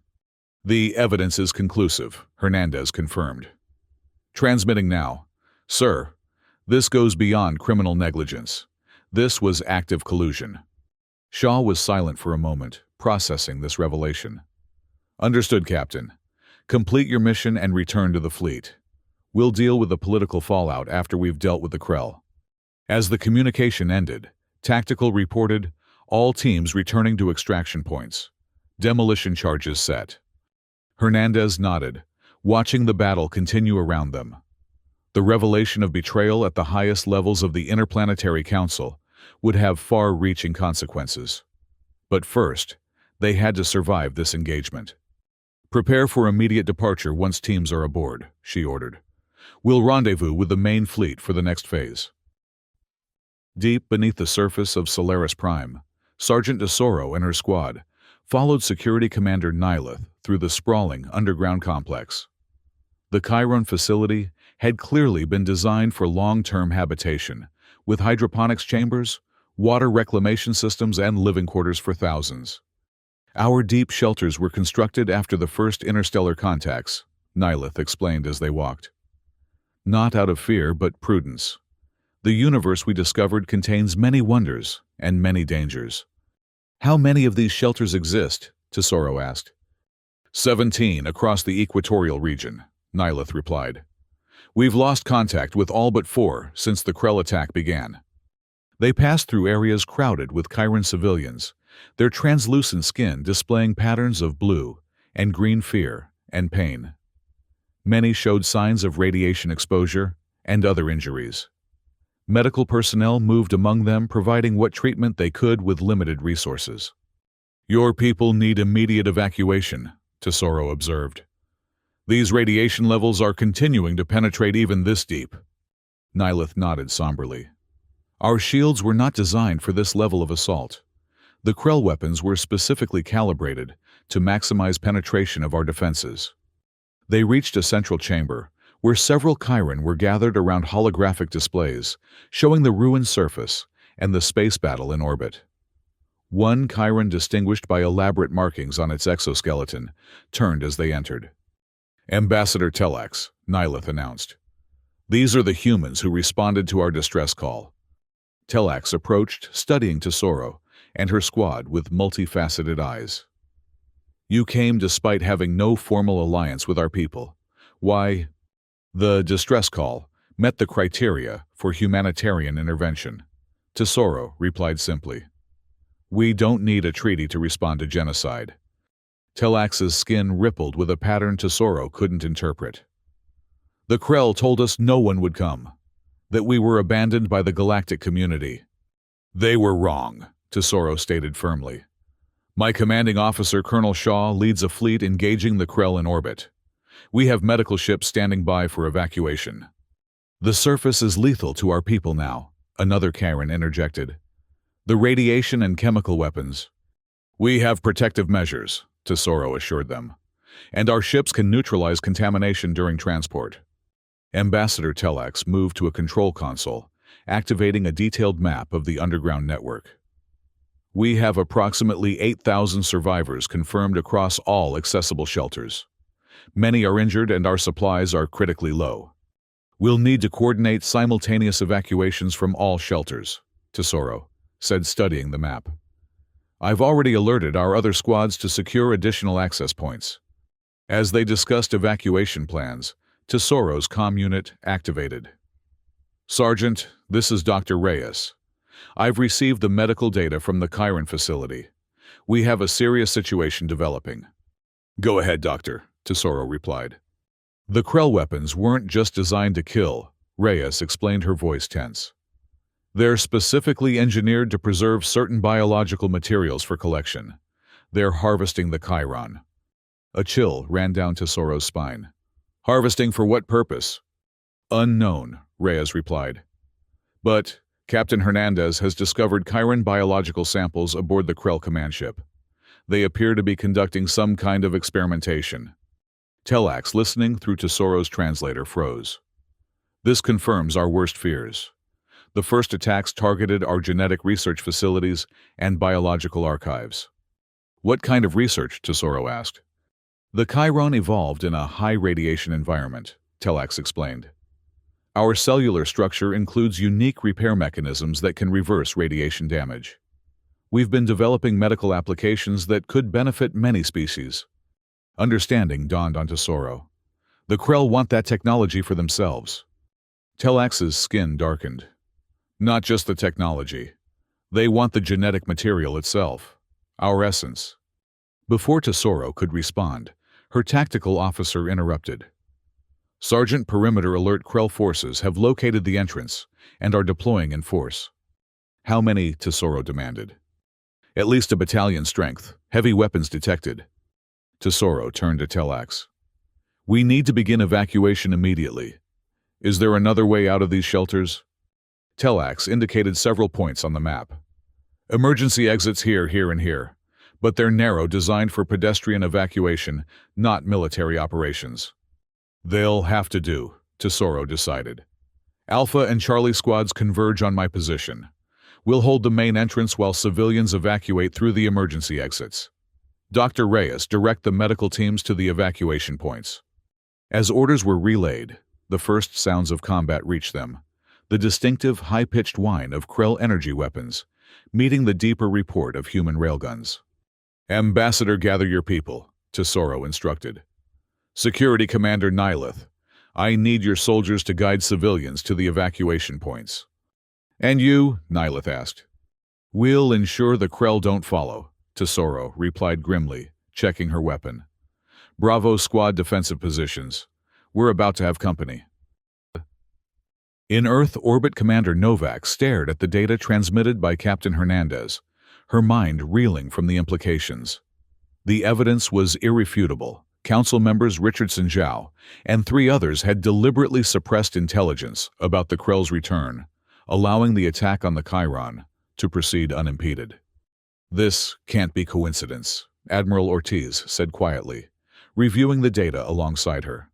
The evidence is conclusive, Hernandez confirmed. Transmitting now. Sir, this goes beyond criminal negligence. This was active collusion. Shaw was silent for a moment, processing this revelation. Understood, Captain. Complete your mission and return to the fleet. We'll deal with the political fallout after we've dealt with the Krell. As the communication ended, Tactical reported all teams returning to extraction points. Demolition charges set. Hernandez nodded, watching the battle continue around them. The revelation of betrayal at the highest levels of the Interplanetary Council would have far-reaching consequences. But first, they had to survive this engagement. Prepare for immediate departure once teams are aboard, she ordered. We'll rendezvous with the main fleet for the next phase. Deep beneath the surface of Solaris Prime, Sergeant DeSoro and her squad followed Security Commander Nyleth through the sprawling underground complex. The Chiron facility had clearly been designed for long-term habitation, with hydroponics chambers, water reclamation systems, and living quarters for thousands. Our deep shelters were constructed after the first interstellar contacts, Nyleth explained as they walked. Not out of fear, but prudence. The universe we discovered contains many wonders and many dangers. How many of these shelters exist? Tesoro asked. 17 across the equatorial region, Nyleth replied. We've lost contact with all but 4 since the Krell attack began. They passed through areas crowded with Chiron civilians, their translucent skin displaying patterns of blue and green fear and pain. Many showed signs of radiation exposure and other injuries. Medical personnel moved among them, providing what treatment they could with limited resources. Your people need immediate evacuation, Tesoro observed. These radiation levels are continuing to penetrate even this deep. Nyleth nodded somberly. Our shields were not designed for this level of assault. The Krell weapons were specifically calibrated to maximize penetration of our defenses. They reached a central chamber, where several Chiron were gathered around holographic displays, showing the ruined surface and the space battle in orbit. One Chiron, distinguished by elaborate markings on its exoskeleton, turned as they entered. Ambassador Telex, Nilith announced. These are the humans who responded to our distress call. Telex approached, studying Tesoro and her squad with multifaceted eyes. You came despite having no formal alliance with our people. Why? The distress call met the criteria for humanitarian intervention. Tesoro replied simply. We don't need a treaty to respond to genocide. Telax's skin rippled with a pattern Tesoro couldn't interpret. The Krell told us no one would come, that we were abandoned by the galactic community. They were wrong, Tesoro stated firmly. My commanding officer, Colonel Shaw, leads a fleet engaging the Krell in orbit. We have medical ships standing by for evacuation. The surface is lethal to our people now, another Karen interjected. The radiation and chemical weapons. We have protective measures, Tesoro assured them, and our ships can neutralize contamination during transport. Ambassador Telex moved to a control console, activating a detailed map of the underground network. We have approximately 8,000 survivors confirmed across all accessible shelters. Many are injured and our supplies are critically low. We'll need to coordinate simultaneous evacuations from all shelters, Tesoro said, studying the map. I've already alerted our other squads to secure additional access points. As they discussed evacuation plans, Tesoro's comm unit activated. Sergeant, this is Dr. Reyes. I've received the medical data from the Chiron facility. We have a serious situation developing. Go ahead, Doctor, Tesoro replied. The Krell weapons weren't just designed to kill, Reyes explained, her voice tense. They're specifically engineered to preserve certain biological materials for collection. They're harvesting the Chiron. A chill ran down Tesoro's spine. Harvesting for what purpose? Unknown, Reyes replied. But Captain Hernandez has discovered Chiron biological samples aboard the Krell command ship. They appear to be conducting some kind of experimentation. Telex, listening through Tesoro's translator, froze. This confirms our worst fears. The first attacks targeted our genetic research facilities and biological archives. What kind of research? Tesoro asked. The Chiron evolved in a high-radiation environment, Telex explained. Our cellular structure includes unique repair mechanisms that can reverse radiation damage. We've been developing medical applications that could benefit many species. Understanding dawned on Tesoro. The Krell want that technology for themselves. Telex's skin darkened. Not just the technology. They want the genetic material itself, our essence. Before Tesoro could respond, her tactical officer interrupted. Sergeant, Perimeter Alert Krell forces have located the entrance and are deploying in force. How many? Tesoro demanded. At least a battalion strength, heavy weapons detected. Tesoro turned to Telex. We need to begin evacuation immediately. Is there another way out of these shelters? Telex indicated several points on the map. Emergency exits here, here, and here, but they're narrow, designed for pedestrian evacuation, not military operations. They'll have to do, Tesoro decided. Alpha and Charlie squads converge on my position. We'll hold the main entrance while civilians evacuate through the emergency exits. Dr. Reyes, direct the medical teams to the evacuation points. As orders were relayed, the first sounds of combat reached them. The distinctive, high-pitched whine of Krell energy weapons, meeting the deeper report of human railguns. Ambassador, gather your people, Tesoro instructed. Security Commander Nilith, I need your soldiers to guide civilians to the evacuation points. And you? Nilith asked. We'll ensure the Krell don't follow, Tesoro replied grimly, checking her weapon. Bravo squad defensive positions. We're about to have company. In Earth orbit, Commander Novak stared at the data transmitted by Captain Hernandez, her mind reeling from the implications. The evidence was irrefutable. Council members Richardson Zhao and 3 others had deliberately suppressed intelligence about the Krell's return, allowing the attack on the Chiron to proceed unimpeded. This can't be coincidence, Admiral Ortiz said quietly, reviewing the data alongside her.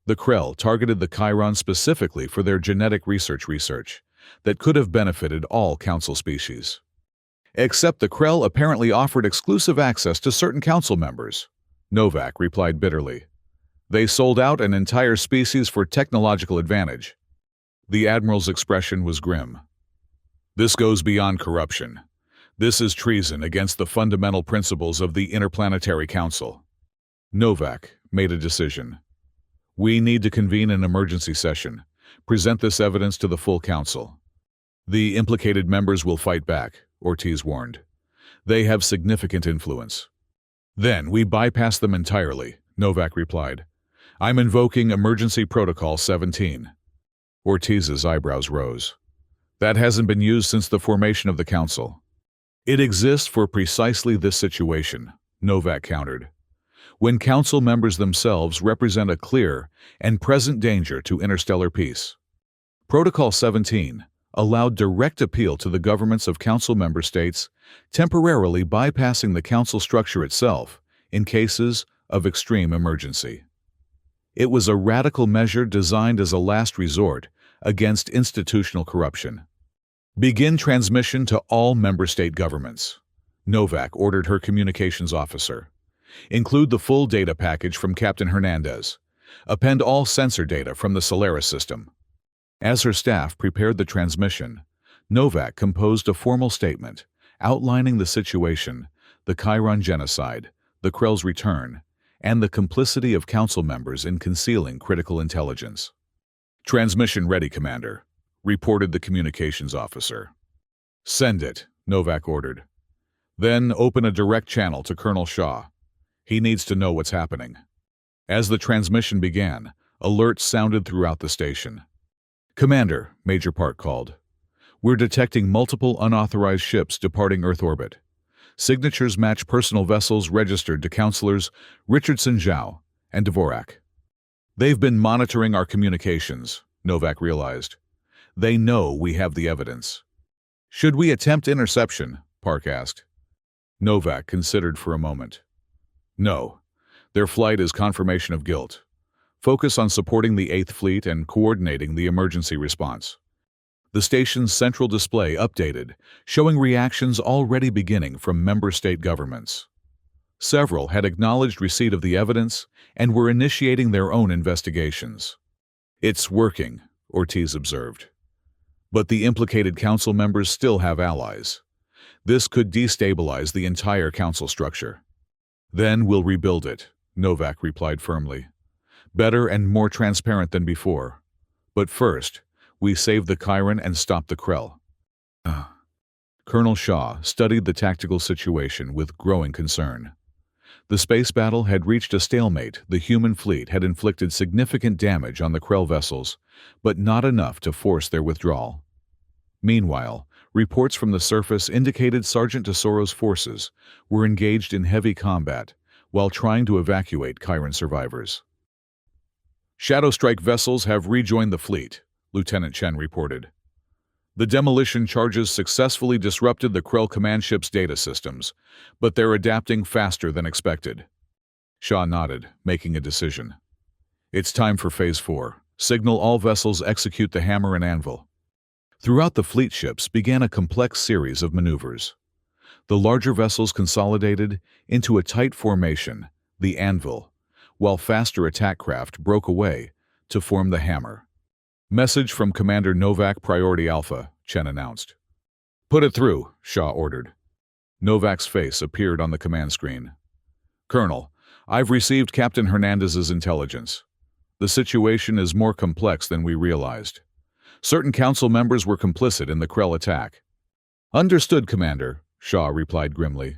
The Krell targeted the Chiron specifically for their genetic research that could have benefited all Council species. Except the Krell apparently offered exclusive access to certain Council members, Novak replied bitterly. They sold out an entire species for technological advantage. The Admiral's expression was grim. This goes beyond corruption. This is treason against the fundamental principles of the Interplanetary Council. Novak made a decision. We need to convene an emergency session, present this evidence to the full council. The implicated members will fight back, Ortiz warned. They have significant influence. Then we bypass them entirely, Novak replied. I'm invoking Emergency Protocol 17. Ortiz's eyebrows rose. That hasn't been used since the formation of the council. It exists for precisely this situation, Novak countered. When council members themselves represent a clear and present danger to interstellar peace. Protocol 17 allowed direct appeal to the governments of council member states, temporarily bypassing the council structure itself in cases of extreme emergency. It was a radical measure designed as a last resort against institutional corruption. Begin transmission to all member state governments, Novak ordered her communications officer. Include the full data package from Captain Hernandez. Append all sensor data from the Solaris system. As her staff prepared the transmission, Novak composed a formal statement outlining the situation, the Chiron genocide, the Krell's return, and the complicity of council members in concealing critical intelligence. Transmission ready, Commander, reported the communications officer. Send it, Novak ordered. Then open a direct channel to Colonel Shaw. He needs to know what's happening. As the transmission began, alerts sounded throughout the station. Commander, Major Park called. We're detecting multiple unauthorized ships departing Earth orbit. Signatures match personal vessels registered to Counselors Richardson Zhao and Dvorak. They've been monitoring our communications, Novak realized. They know we have the evidence. Should we attempt interception? Park asked. Novak considered for a moment. No. Their flight is confirmation of guilt. Focus on supporting the 8th Fleet and coordinating the emergency response. The station's central display updated, showing reactions already beginning from member state governments. Several had acknowledged receipt of the evidence and were initiating their own investigations. It's working, Ortiz observed. But the implicated council members still have allies. This could destabilize the entire council structure. Then we'll rebuild it, Novak replied firmly. Better and more transparent than before. But first, we save the Chiron and stop the Krell. Colonel Shaw studied the tactical situation with growing concern. The space battle had reached a stalemate. The human fleet had inflicted significant damage on the Krell vessels, but not enough to force their withdrawal. Meanwhile, reports from the surface indicated Sergeant Tesoro's forces were engaged in heavy combat while trying to evacuate Chiron survivors. Shadow Strike vessels have rejoined the fleet, Lieutenant Chen reported. The demolition charges successfully disrupted the Krell command ship's data systems, but they're adapting faster than expected. Shaw nodded, making a decision. It's time for Phase 4. Signal all vessels execute the hammer and anvil. Throughout the fleet ships began a complex series of maneuvers. The larger vessels consolidated into a tight formation, the anvil, while faster attack craft broke away to form the hammer. Message from Commander Novak, Priority Alpha, Chen announced. Put it through, Shaw ordered. Novak's face appeared on the command screen. Colonel, I've received Captain Hernandez's intelligence. The situation is more complex than we realized. Certain council members were complicit in the Krell attack. Understood, Commander, Shaw replied grimly.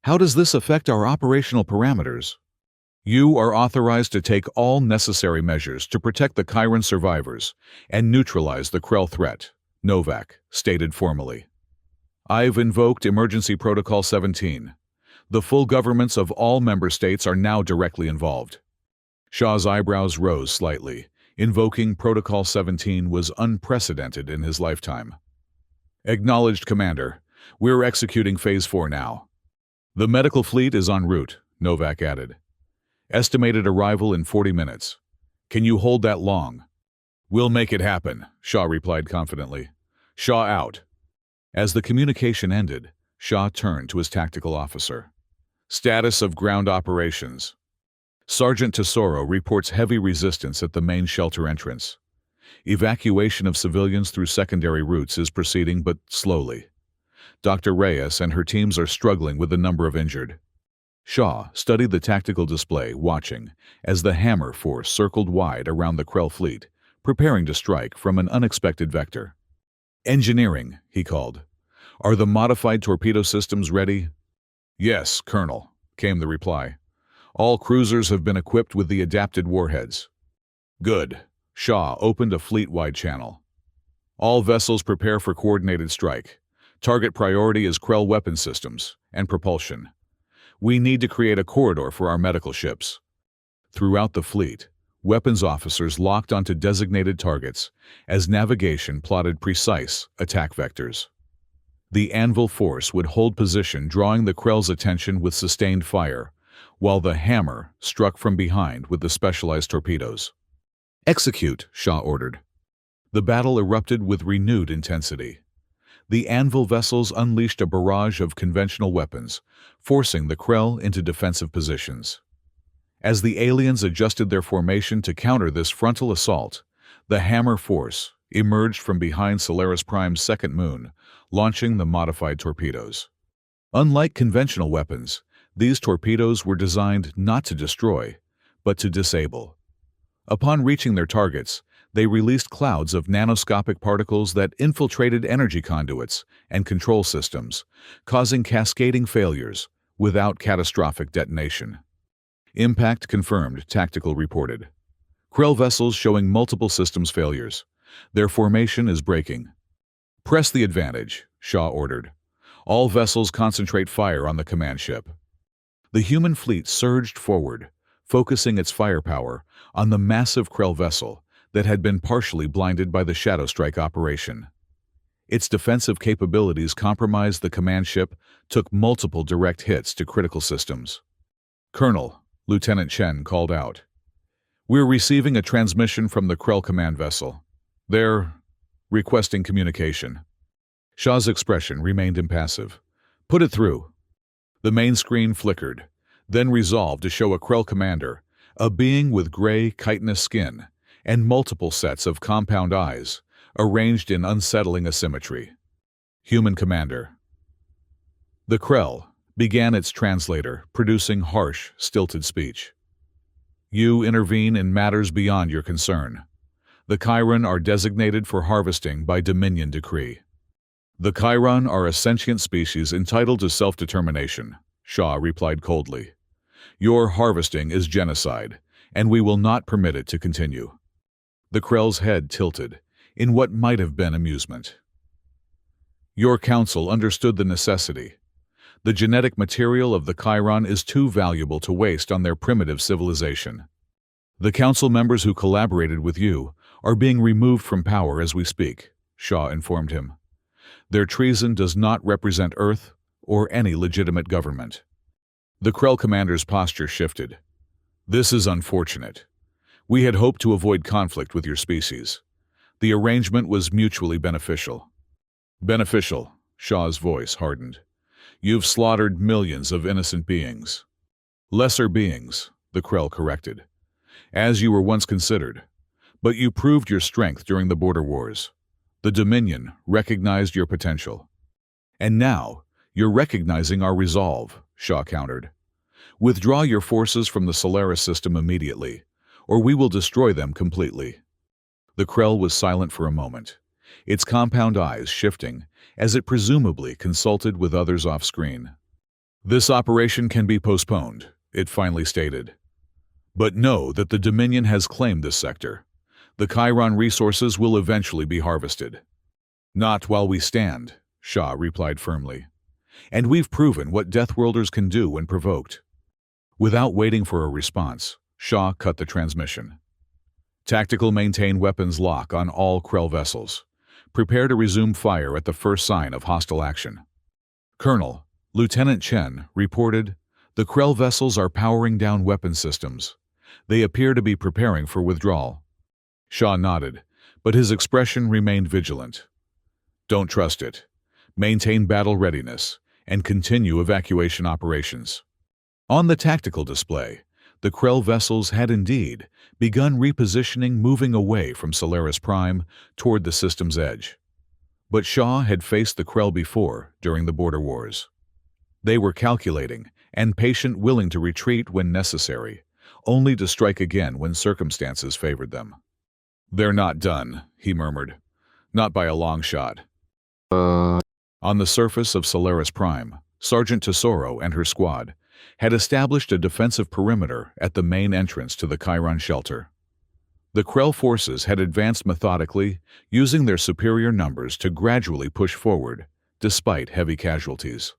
How does this affect our operational parameters? You are authorized to take all necessary measures to protect the Chiron survivors and neutralize the Krell threat, Novak stated formally. I've invoked Emergency Protocol 17. The full governments of all member states are now directly involved. Shaw's eyebrows rose slightly. Invoking Protocol 17 was unprecedented in his lifetime. Acknowledged, Commander. We're executing Phase 4 now. The medical fleet is en route, Novak added. Estimated arrival in 40 minutes. Can you hold that long? We'll make it happen, Shaw replied confidently. Shaw out. As the communication ended, Shaw turned to his tactical officer. Status of ground operations. Sergeant Tesoro reports heavy resistance at the main shelter entrance. Evacuation of civilians through secondary routes is proceeding, but slowly. Dr. Reyes and her teams are struggling with the number of injured. Shaw studied the tactical display, watching as the Hammer force circled wide around the Krell fleet, preparing to strike from an unexpected vector. "Engineering," he called. "Are the modified torpedo systems ready?" "Yes, Colonel," came the reply. "All cruisers have been equipped with the adapted warheads." "Good." Shaw opened a fleet-wide channel. "All vessels prepare for coordinated strike. Target priority is Krell weapon systems and propulsion. We need to create a corridor for our medical ships." Throughout the fleet, weapons officers locked onto designated targets as navigation plotted precise attack vectors. The Anvil force would hold position, drawing the Krell's attention with sustained fire, while the Hammer struck from behind with the specialized torpedoes. "Execute," Shaw ordered. The battle erupted with renewed intensity. The Anvil vessels unleashed a barrage of conventional weapons, forcing the Krell into defensive positions. As the aliens adjusted their formation to counter this frontal assault, the Hammer force emerged from behind Solaris Prime's second moon, launching the modified torpedoes. Unlike conventional weapons, these torpedoes were designed not to destroy, but to disable. Upon reaching their targets, they released clouds of nanoscopic particles that infiltrated energy conduits and control systems, causing cascading failures without catastrophic detonation. "Impact confirmed," Tactical reported. "Krell vessels showing multiple systems failures. Their formation is breaking." "Press the advantage," Shaw ordered. "All vessels concentrate fire on the command ship." The human fleet surged forward, focusing its firepower on the massive Krell vessel that had been partially blinded by the Shadow Strike operation. Its defensive capabilities compromised. The command ship took multiple direct hits to critical systems. "Colonel," Lieutenant Chen called out, "we're receiving a transmission from the Krell command vessel. They're requesting communication." Shaw's expression remained impassive. "Put it through." The main screen flickered, then resolved to show a Krell commander, a being with gray, chitinous skin, and multiple sets of compound eyes, arranged in unsettling asymmetry. "Human commander." The Krell began its translator, producing harsh, stilted speech. "You intervene in matters beyond your concern. The Chiron are designated for harvesting by Dominion decree." "The Chiron are a sentient species entitled to self-determination," Shaw replied coldly. "Your harvesting is genocide, and we will not permit it to continue." The Krell's head tilted, in what might have been amusement. "Your council understood the necessity. The genetic material of the Chiron is too valuable to waste on their primitive civilization. The council members who collaborated with you are being removed from power as we speak," Shaw informed him. "Their treason does not represent Earth or any legitimate government." The Krell commander's posture shifted. "This is unfortunate. We had hoped to avoid conflict with your species. The arrangement was mutually beneficial." "Beneficial," Shaw's voice hardened. "You've slaughtered millions of innocent beings." "Lesser beings," the Krell corrected. "As you were once considered. But you proved your strength during the border wars. The Dominion recognized your potential. And now, you're recognizing our resolve," Shaw countered. "Withdraw your forces from the Solaris system immediately, or we will destroy them completely." The Krell was silent for a moment, its compound eyes shifting as it presumably consulted with others off-screen. "This operation can be postponed," it finally stated. "But know that the Dominion has claimed this sector. The Chiron resources will eventually be harvested." "Not while we stand," Shaw replied firmly. "And we've proven what Deathworlders can do when provoked." Without waiting for a response, Shaw cut the transmission. "Tactical, maintain weapons lock on all Krell vessels. Prepare to resume fire at the first sign of hostile action." "Colonel," Lieutenant Chen reported, "the Krell vessels are powering down weapon systems. They appear to be preparing for withdrawal." Shaw nodded, but his expression remained vigilant. "Don't trust it. Maintain battle readiness and continue evacuation operations." On the tactical display, The Krell vessels had indeed begun repositioning, moving away from Solaris Prime toward the system's edge. But Shaw had faced the Krell before during the border wars. They were calculating and patient, willing to retreat when necessary, only to strike again when circumstances favored them. "They're not done," he murmured. "Not by a long shot." On the surface of Solaris Prime, Sergeant Tesoro and her squad had established a defensive perimeter at the main entrance to the Chiron shelter. The Krell forces had advanced methodically, using their superior numbers to gradually push forward, despite heavy casualties.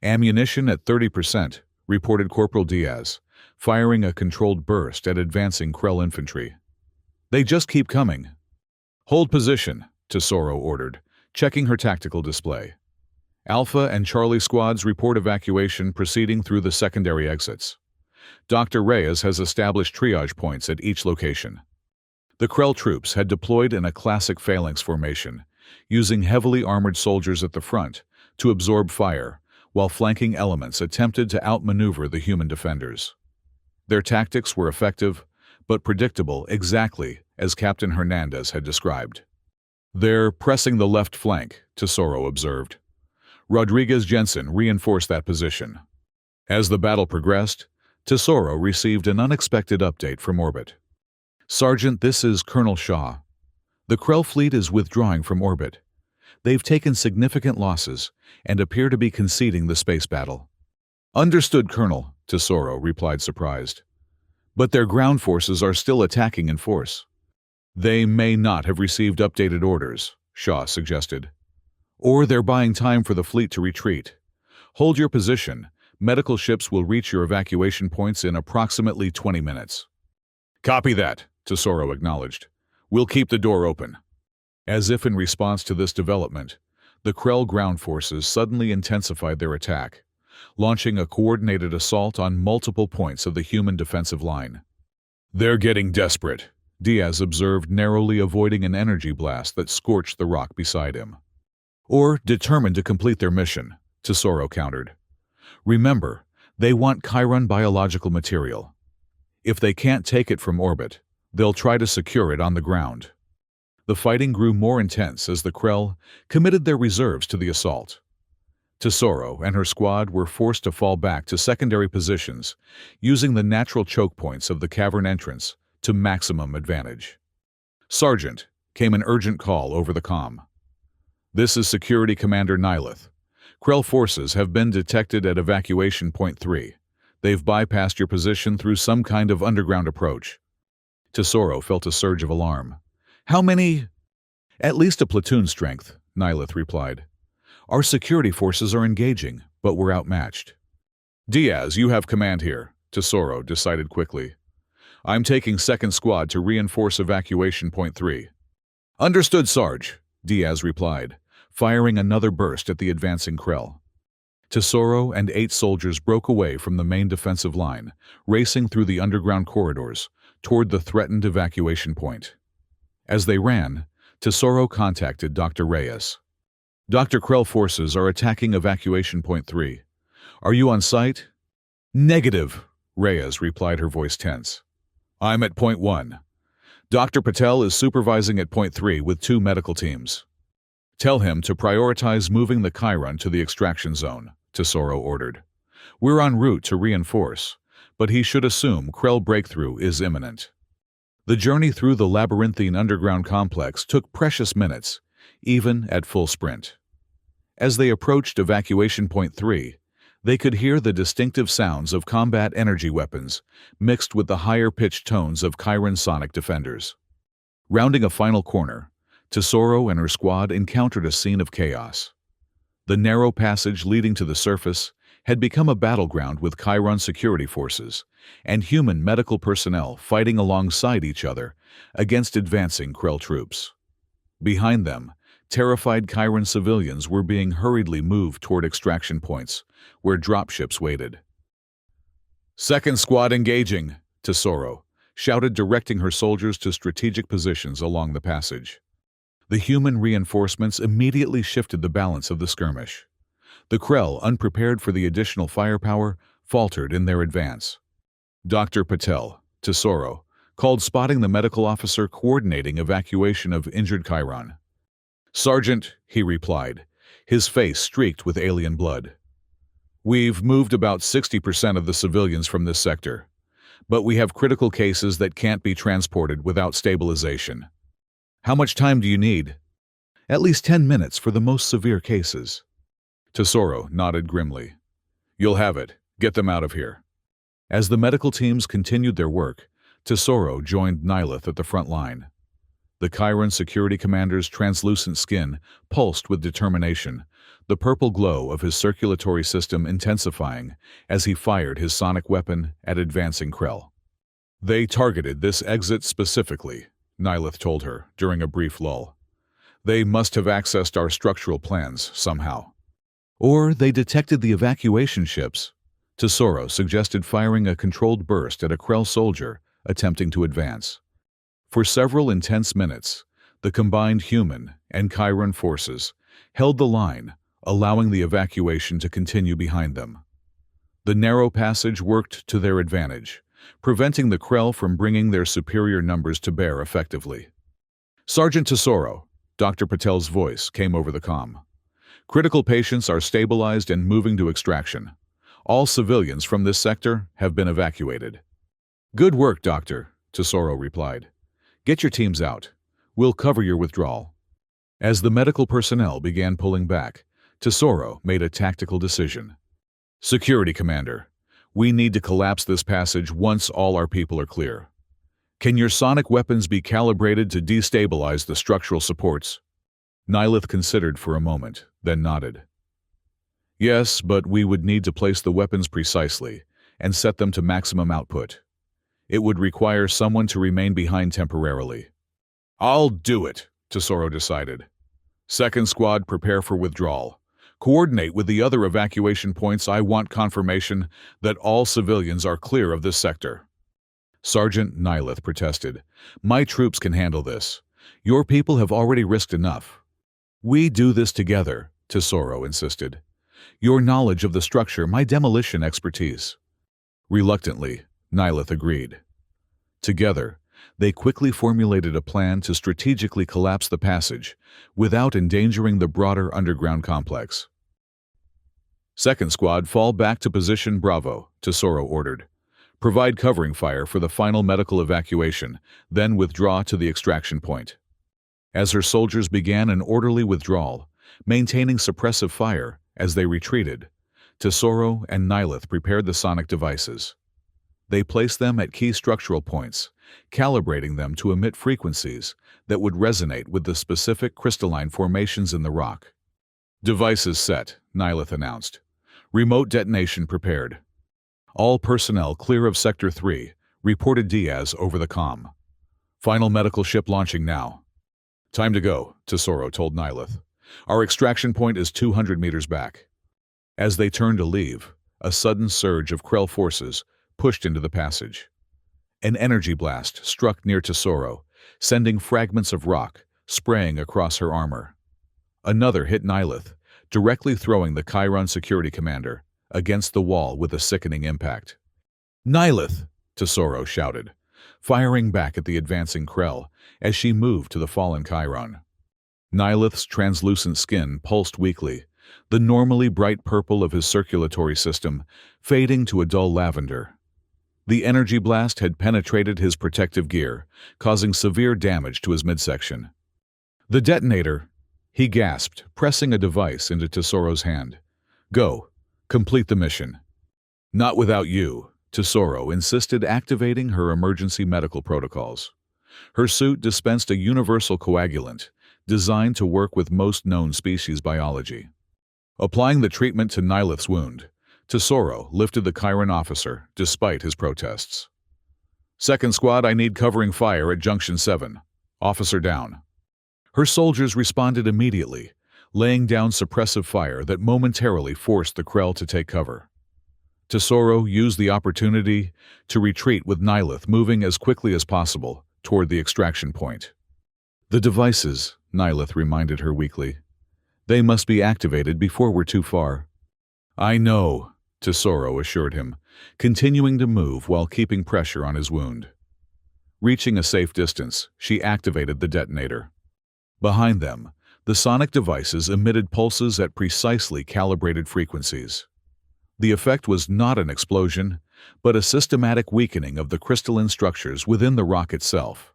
"Ammunition at 30%, reported Corporal Diaz, firing a controlled burst at advancing Krell infantry. "They just keep coming." "Hold position," Tesoro ordered, checking her tactical display. "Alpha and Charlie squads report evacuation proceeding through the secondary exits. Dr. Reyes has established triage points at each location." The Krell troops had deployed in a classic phalanx formation, using heavily armored soldiers at the front to absorb fire, while flanking elements attempted to outmaneuver the human defenders. Their tactics were effective, but predictable, exactly as Captain Hernandez had described. "They're pressing the left flank," Tesoro observed. Rodriguez Jensen reinforced that position. As the battle progressed, Tesoro received an unexpected update from orbit. "Sergeant, this is Colonel Shaw. The Krell fleet is withdrawing from orbit. They've taken significant losses and appear to be conceding the space battle." "Understood, Colonel," Tesoro replied, surprised. "But their ground forces are still attacking in force." "They may not have received updated orders," Shaw suggested. "Or they're buying time for the fleet to retreat. Hold your position. Medical ships will reach your evacuation points in approximately 20 minutes. "Copy that," Tesoro acknowledged. "We'll keep the door open." As if in response to this development, the Krell ground forces suddenly intensified their attack, launching a coordinated assault on multiple points of the human defensive line. "They're getting desperate," Diaz observed, narrowly avoiding an energy blast that scorched the rock beside him. "Or determined to complete their mission," Tesoro countered. "Remember, they want Chiron biological material. If they can't take it from orbit, they'll try to secure it on the ground." The fighting grew more intense as the Krell committed their reserves to the assault. Tesoro and her squad were forced to fall back to secondary positions, using the natural choke points of the cavern entrance to maximum advantage. "Sergeant," came an urgent call over the comm. "This is Security Commander Nyleth. Krell forces have been detected at evacuation point 3. They've bypassed your position through some kind of underground approach." Tesoro felt a surge of alarm. "How many?" "At least a platoon strength," Nyleth replied. "Our security forces are engaging, but we're outmatched." "Diaz, you have command here," Tesoro decided quickly. "I'm taking 2nd Squad to reinforce evacuation point 3. "Understood, Sarge," Diaz replied, firing another burst at the advancing Krell. Tesoro and 8 soldiers broke away from the main defensive line, racing through the underground corridors toward the threatened evacuation point. As they ran, Tesoro contacted Dr. Reyes. "Dr. Krell forces are attacking evacuation point 3. Are you on site?" "Negative," Reyes replied, her voice tense. "I'm at point 1. Dr. Patel is supervising at point 3 with 2 medical teams. Tell him to prioritize moving the Chiron to the extraction zone," Tesoro ordered. "We're en route to reinforce, but he should assume Krell breakthrough is imminent." The journey through the labyrinthine underground complex took precious minutes, even at full sprint. As they approached evacuation point 3, they could hear the distinctive sounds of combat energy weapons mixed with the higher-pitched tones of Chiron sonic defenders. Rounding a final corner, Tesoro and her squad encountered a scene of chaos. The narrow passage leading to the surface had become a battleground with Chiron security forces and human medical personnel fighting alongside each other against advancing Krell troops. Behind them, terrified Chiron civilians were being hurriedly moved toward extraction points, where dropships waited. "2nd Squad engaging," Tesoro shouted, directing her soldiers to strategic positions along the passage. The human reinforcements immediately shifted the balance of the skirmish. The Krell, unprepared for the additional firepower, faltered in their advance. Dr. Patel, Tesoro, called, spotting the medical officer coordinating evacuation of injured Chiron. "Sergeant," he replied, his face streaked with alien blood. "We've moved about 60% of the civilians from this sector, but we have critical cases that can't be transported without stabilization. How much time do you need?" "At least 10 minutes for the most severe cases." Tesoro nodded grimly. "You'll have it. Get them out of here." As the medical teams continued their work, Tesoro joined Nilith at the front line. The Chiron security commander's translucent skin pulsed with determination, the purple glow of his circulatory system intensifying as he fired his sonic weapon at advancing Krell. "They targeted this exit specifically," Nilith told her during a brief lull. "They must have accessed our structural plans somehow." "Or they detected the evacuation ships." Tesoro suggested, firing a controlled burst at a Krell soldier attempting to advance. For several intense minutes, the combined human and Chiron forces held the line, allowing the evacuation to continue behind them. The narrow passage worked to their advantage, preventing the Krell from bringing their superior numbers to bear effectively. "Sergeant Tesoro," Dr. Patel's voice came over the comm. "Critical patients are stabilized and moving to extraction. All civilians from this sector have been evacuated." "Good work, Doctor," Tesoro replied. "Get your teams out. We'll cover your withdrawal." As the medical personnel began pulling back, Tesoro made a tactical decision. "Security Commander, we need to collapse this passage once all our people are clear. Can your sonic weapons be calibrated to destabilize the structural supports?" Nilith considered for a moment, then nodded. "Yes, but we would need to place the weapons precisely and set them to maximum output. It would require someone to remain behind temporarily." "I'll do it," Tesoro decided. "Second Squad, prepare for withdrawal. Coordinate with the other evacuation points. I want confirmation that all civilians are clear of this sector." "Sergeant," Nilith protested, "my troops can handle this. Your people have already risked enough." "We do this together," Tesoro insisted. "Your knowledge of the structure, my demolition expertise." Reluctantly, Nilith agreed. Together, they quickly formulated a plan to strategically collapse the passage without endangering the broader underground complex. "Second Squad, fall back to position Bravo," Tesoro ordered. "Provide covering fire for the final medical evacuation, then withdraw to the extraction point." As her soldiers began an orderly withdrawal, maintaining suppressive fire as they retreated, Tesoro and Nilith prepared the sonic devices. They placed them at key structural points, calibrating them to emit frequencies that would resonate with the specific crystalline formations in the rock. "Devices set," Nilith announced. "Remote detonation prepared." "All personnel clear of Sector 3, reported Diaz over the comm. "Final medical ship launching now." "Time to go," Tesoro told Nilith. "Our extraction point is 200 meters back." As they turned to leave, a sudden surge of Krell forces pushed into the passage. An energy blast struck near Tesoro, sending fragments of rock spraying across her armor. Another hit Nilith, directly throwing the Chiron security commander against the wall with a sickening impact. "Nilith!" Tesoro shouted, firing back at the advancing Krell as she moved to the fallen Chiron. Nilith's translucent skin pulsed weakly, the normally bright purple of his circulatory system fading to a dull lavender. The energy blast had penetrated his protective gear, causing severe damage to his midsection. "The detonator!" he gasped, pressing a device into Tesoro's hand. "Go. Complete the mission." "Not without you," Tesoro insisted, activating her emergency medical protocols. Her suit dispensed a universal coagulant, designed to work with most known species biology. Applying the treatment to Nilith's wound, Tesoro lifted the Chiron officer despite his protests. "Second Squad, I need covering fire at Junction 7. Officer down." Her soldiers responded immediately, laying down suppressive fire that momentarily forced the Krell to take cover. Tesoro used the opportunity to retreat, with Nilith moving as quickly as possible toward the extraction point. "The devices," Nilith reminded her weakly. "They must be activated before we're too far." "I know," Tesoro assured him, continuing to move while keeping pressure on his wound. Reaching a safe distance, she activated the detonator. Behind them, the sonic devices emitted pulses at precisely calibrated frequencies. The effect was not an explosion, but a systematic weakening of the crystalline structures within the rock itself.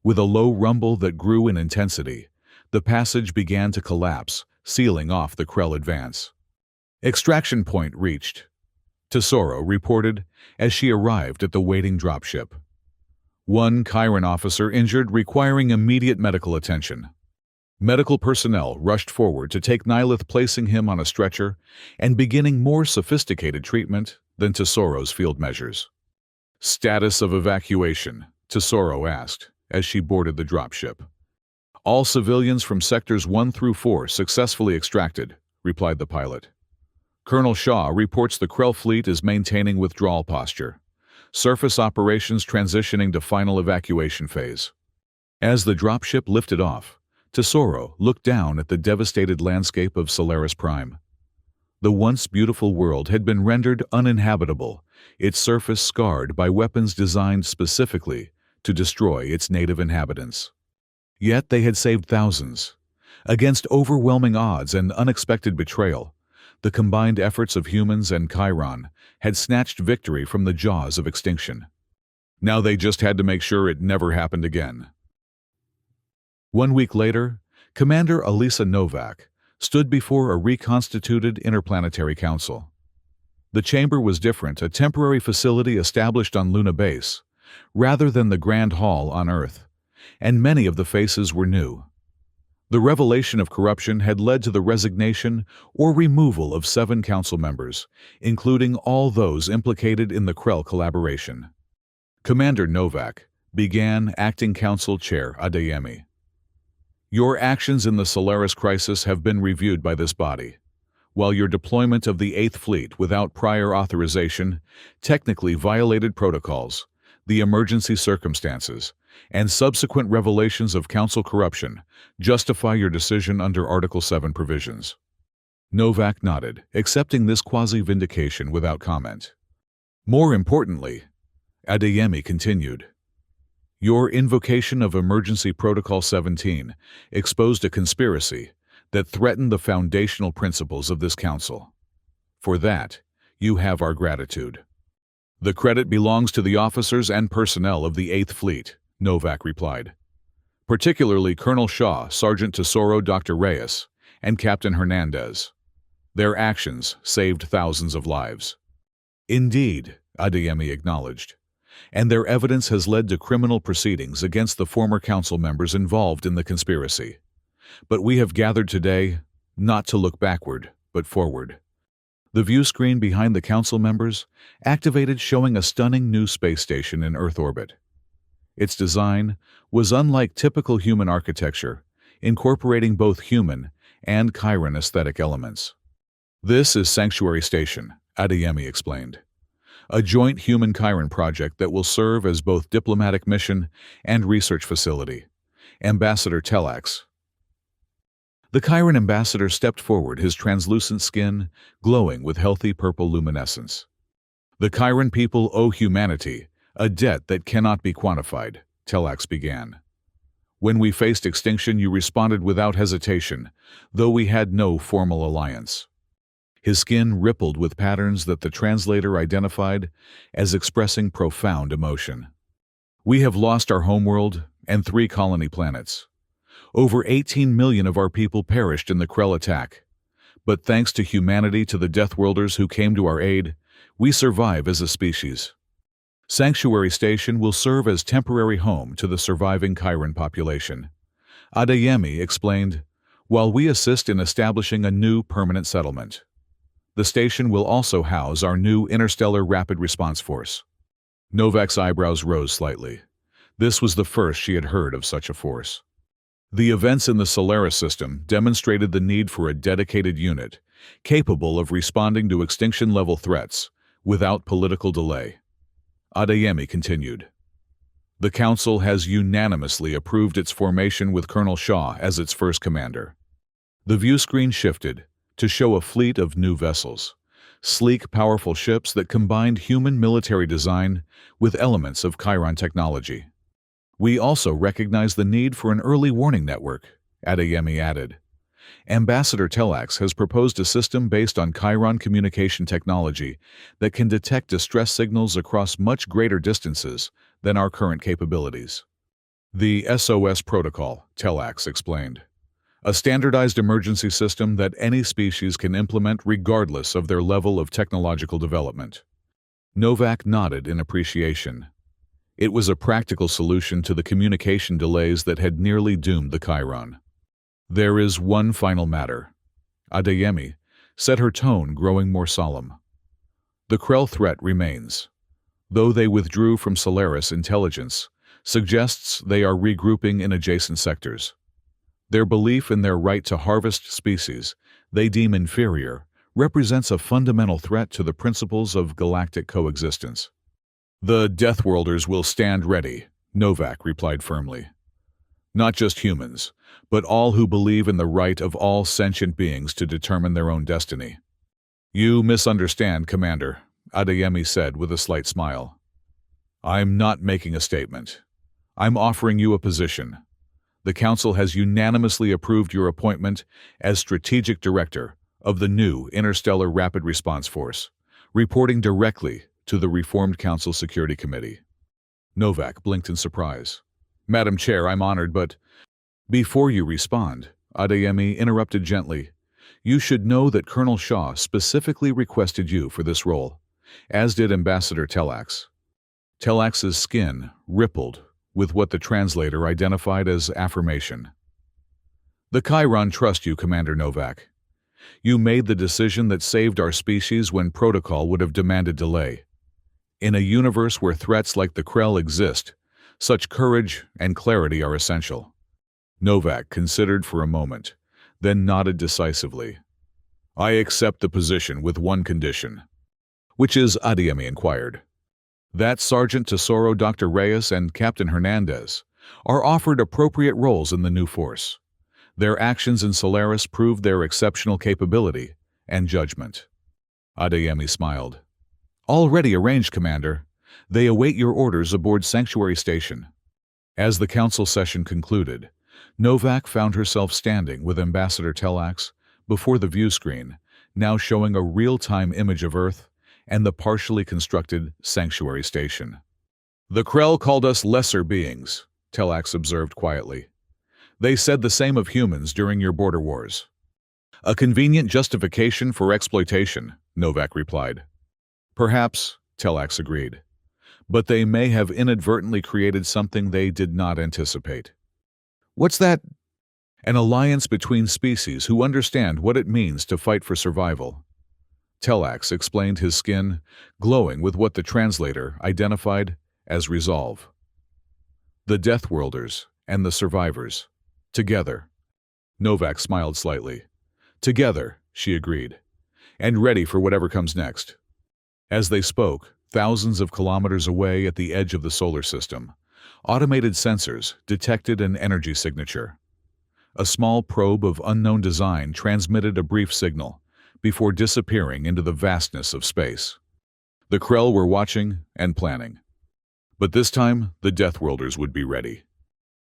With a low rumble that grew in intensity, the passage began to collapse, sealing off the Krell advance. Extraction point reached, Tesoro reported as she arrived at the waiting dropship. One Chiron officer injured, requiring immediate medical attention. Medical personnel rushed forward to take Nylith, placing him on a stretcher and beginning more sophisticated treatment than Tesoro's field measures. Status of evacuation, Tesoro asked as she boarded the dropship. All civilians from sectors 1 through 4 successfully extracted, replied the pilot. Colonel Shaw reports the Krell fleet is maintaining withdrawal posture. Surface operations transitioning to final evacuation phase. As the dropship lifted off, Tesoro looked down at the devastated landscape of Solaris Prime. The once beautiful world had been rendered uninhabitable, its surface scarred by weapons designed specifically to destroy its native inhabitants. Yet they had saved thousands. Against overwhelming odds and unexpected betrayal, the combined efforts of humans and Chiron had snatched victory from the jaws of extinction. Now they just had to make sure it never happened again. 1 week later, Commander Elisa Novak stood before a reconstituted interplanetary council. The chamber was different, a temporary facility established on Luna Base, rather than the Grand Hall on Earth, and many of the faces were new. The revelation of corruption had led to the resignation or removal of 7 council members, including all those implicated in the Krell collaboration. Commander Novak began Acting Council Chair Adeyemi. Your actions in the Solaris crisis have been reviewed by this body. While your deployment of the 8th Fleet without prior authorization technically violated protocols, the emergency circumstances, and subsequent revelations of council corruption justify your decision under Article 7 provisions. Novak nodded, accepting this quasi-vindication without comment. More importantly, Adeyemi continued, your invocation of Emergency Protocol 17 exposed a conspiracy that threatened the foundational principles of this council. For that, you have our gratitude. The credit belongs to the officers and personnel of the 8th Fleet, Novak replied. Particularly Colonel Shaw, Sergeant Tesoro, Dr. Reyes, and Captain Hernandez. Their actions saved thousands of lives. Indeed, Adeyemi acknowledged, and their evidence has led to criminal proceedings against the former council members involved in the conspiracy. But we have gathered today not to look backward, but forward. The view screen behind the council members activated, showing a stunning new space station in Earth orbit. Its design was unlike typical human architecture, incorporating both human and Chiron aesthetic elements. This is Sanctuary Station, Adeyemi explained, a joint human-Chiron project that will serve as both diplomatic mission and research facility. Ambassador Telax. The Chiron ambassador stepped forward, his translucent skin glowing with healthy purple luminescence. The Chiron people owe humanity a debt that cannot be quantified, Telax began. When we faced extinction, you responded without hesitation, though we had no formal alliance. His skin rippled with patterns that the translator identified as expressing profound emotion. We have lost our homeworld and 3 colony planets. Over 18 million of our people perished in the Krell attack. But thanks to humanity, to the Deathworlders who came to our aid, we survive as a species. Sanctuary Station will serve as temporary home to the surviving Chiron population. Adeyemi explained, while we assist in establishing a new permanent settlement. The station will also house our new Interstellar Rapid Response Force. Novak's eyebrows rose slightly. This was the first she had heard of such a force. The events in the Solaris system demonstrated the need for a dedicated unit, capable of responding to extinction-level threats without political delay. Adeyemi continued. The Council has unanimously approved its formation with Colonel Shaw as its first commander. The view screen shifted to show a fleet of new vessels, sleek, powerful ships that combined human military design with elements of Chiron technology. We also recognize the need for an early warning network, Adeyemi added. Ambassador Telax has proposed a system based on Chiron communication technology that can detect distress signals across much greater distances than our current capabilities. The SOS protocol, Telax explained. A standardized emergency system that any species can implement regardless of their level of technological development. Novak nodded in appreciation. It was a practical solution to the communication delays that had nearly doomed the Chiron. There is one final matter. Adeyemi said, her tone growing more solemn. The Krell threat remains. Though they withdrew from Solaris intelligence, suggests they are regrouping in adjacent sectors. Their belief in their right to harvest species they deem inferior represents a fundamental threat to the principles of galactic coexistence. The Deathworlders will stand ready, Novak replied firmly. Not just humans, but all who believe in the right of all sentient beings to determine their own destiny. You misunderstand, Commander, Adeyemi said with a slight smile. I'm not making a statement. I'm offering you a position. The Council has unanimously approved your appointment as Strategic Director of the new Interstellar Rapid Response Force, reporting directly to the reformed Council Security Committee. Novak blinked in surprise. Madam Chair, I'm honored, but... Before you respond, Adeyemi interrupted gently. You should know that Colonel Shaw specifically requested you for this role, as did Ambassador Telax. Telax's skin rippled with what the translator identified as affirmation. The Chiron trust you, Commander Novak. You made the decision that saved our species when protocol would have demanded delay. In a universe where threats like the Krell exist, such courage and clarity are essential. Novak considered for a moment, then nodded decisively. I accept the position with one condition. Which is, Adeyemi inquired. That Sergeant Tesoro, Dr. Reyes, and Captain Hernandez are offered appropriate roles in the new force. Their actions in Solaris proved their exceptional capability and judgment. Adeyemi smiled. Already arranged, Commander. They await your orders aboard Sanctuary Station. As the Council session concluded, Novak found herself standing with Ambassador Telax before the view screen, now showing a real-time image of Earth and the partially constructed Sanctuary Station. The Krell called us lesser beings, Telax observed quietly. They said the same of humans during your border wars. A convenient justification for exploitation, Novak replied. Perhaps, Telax agreed. But they may have inadvertently created something they did not anticipate. What's that? An alliance between species who understand what it means to fight for survival. Telax explained, his skin glowing with what the translator identified as resolve. The Deathworlders and the survivors. Together. Novak smiled slightly. Together, she agreed, and ready for whatever comes next. As they spoke, thousands of kilometers away at the edge of the solar system, automated sensors detected an energy signature. A small probe of unknown design transmitted a brief signal before disappearing into the vastness of space. The Krell were watching and planning. But this time, the Deathworlders would be ready.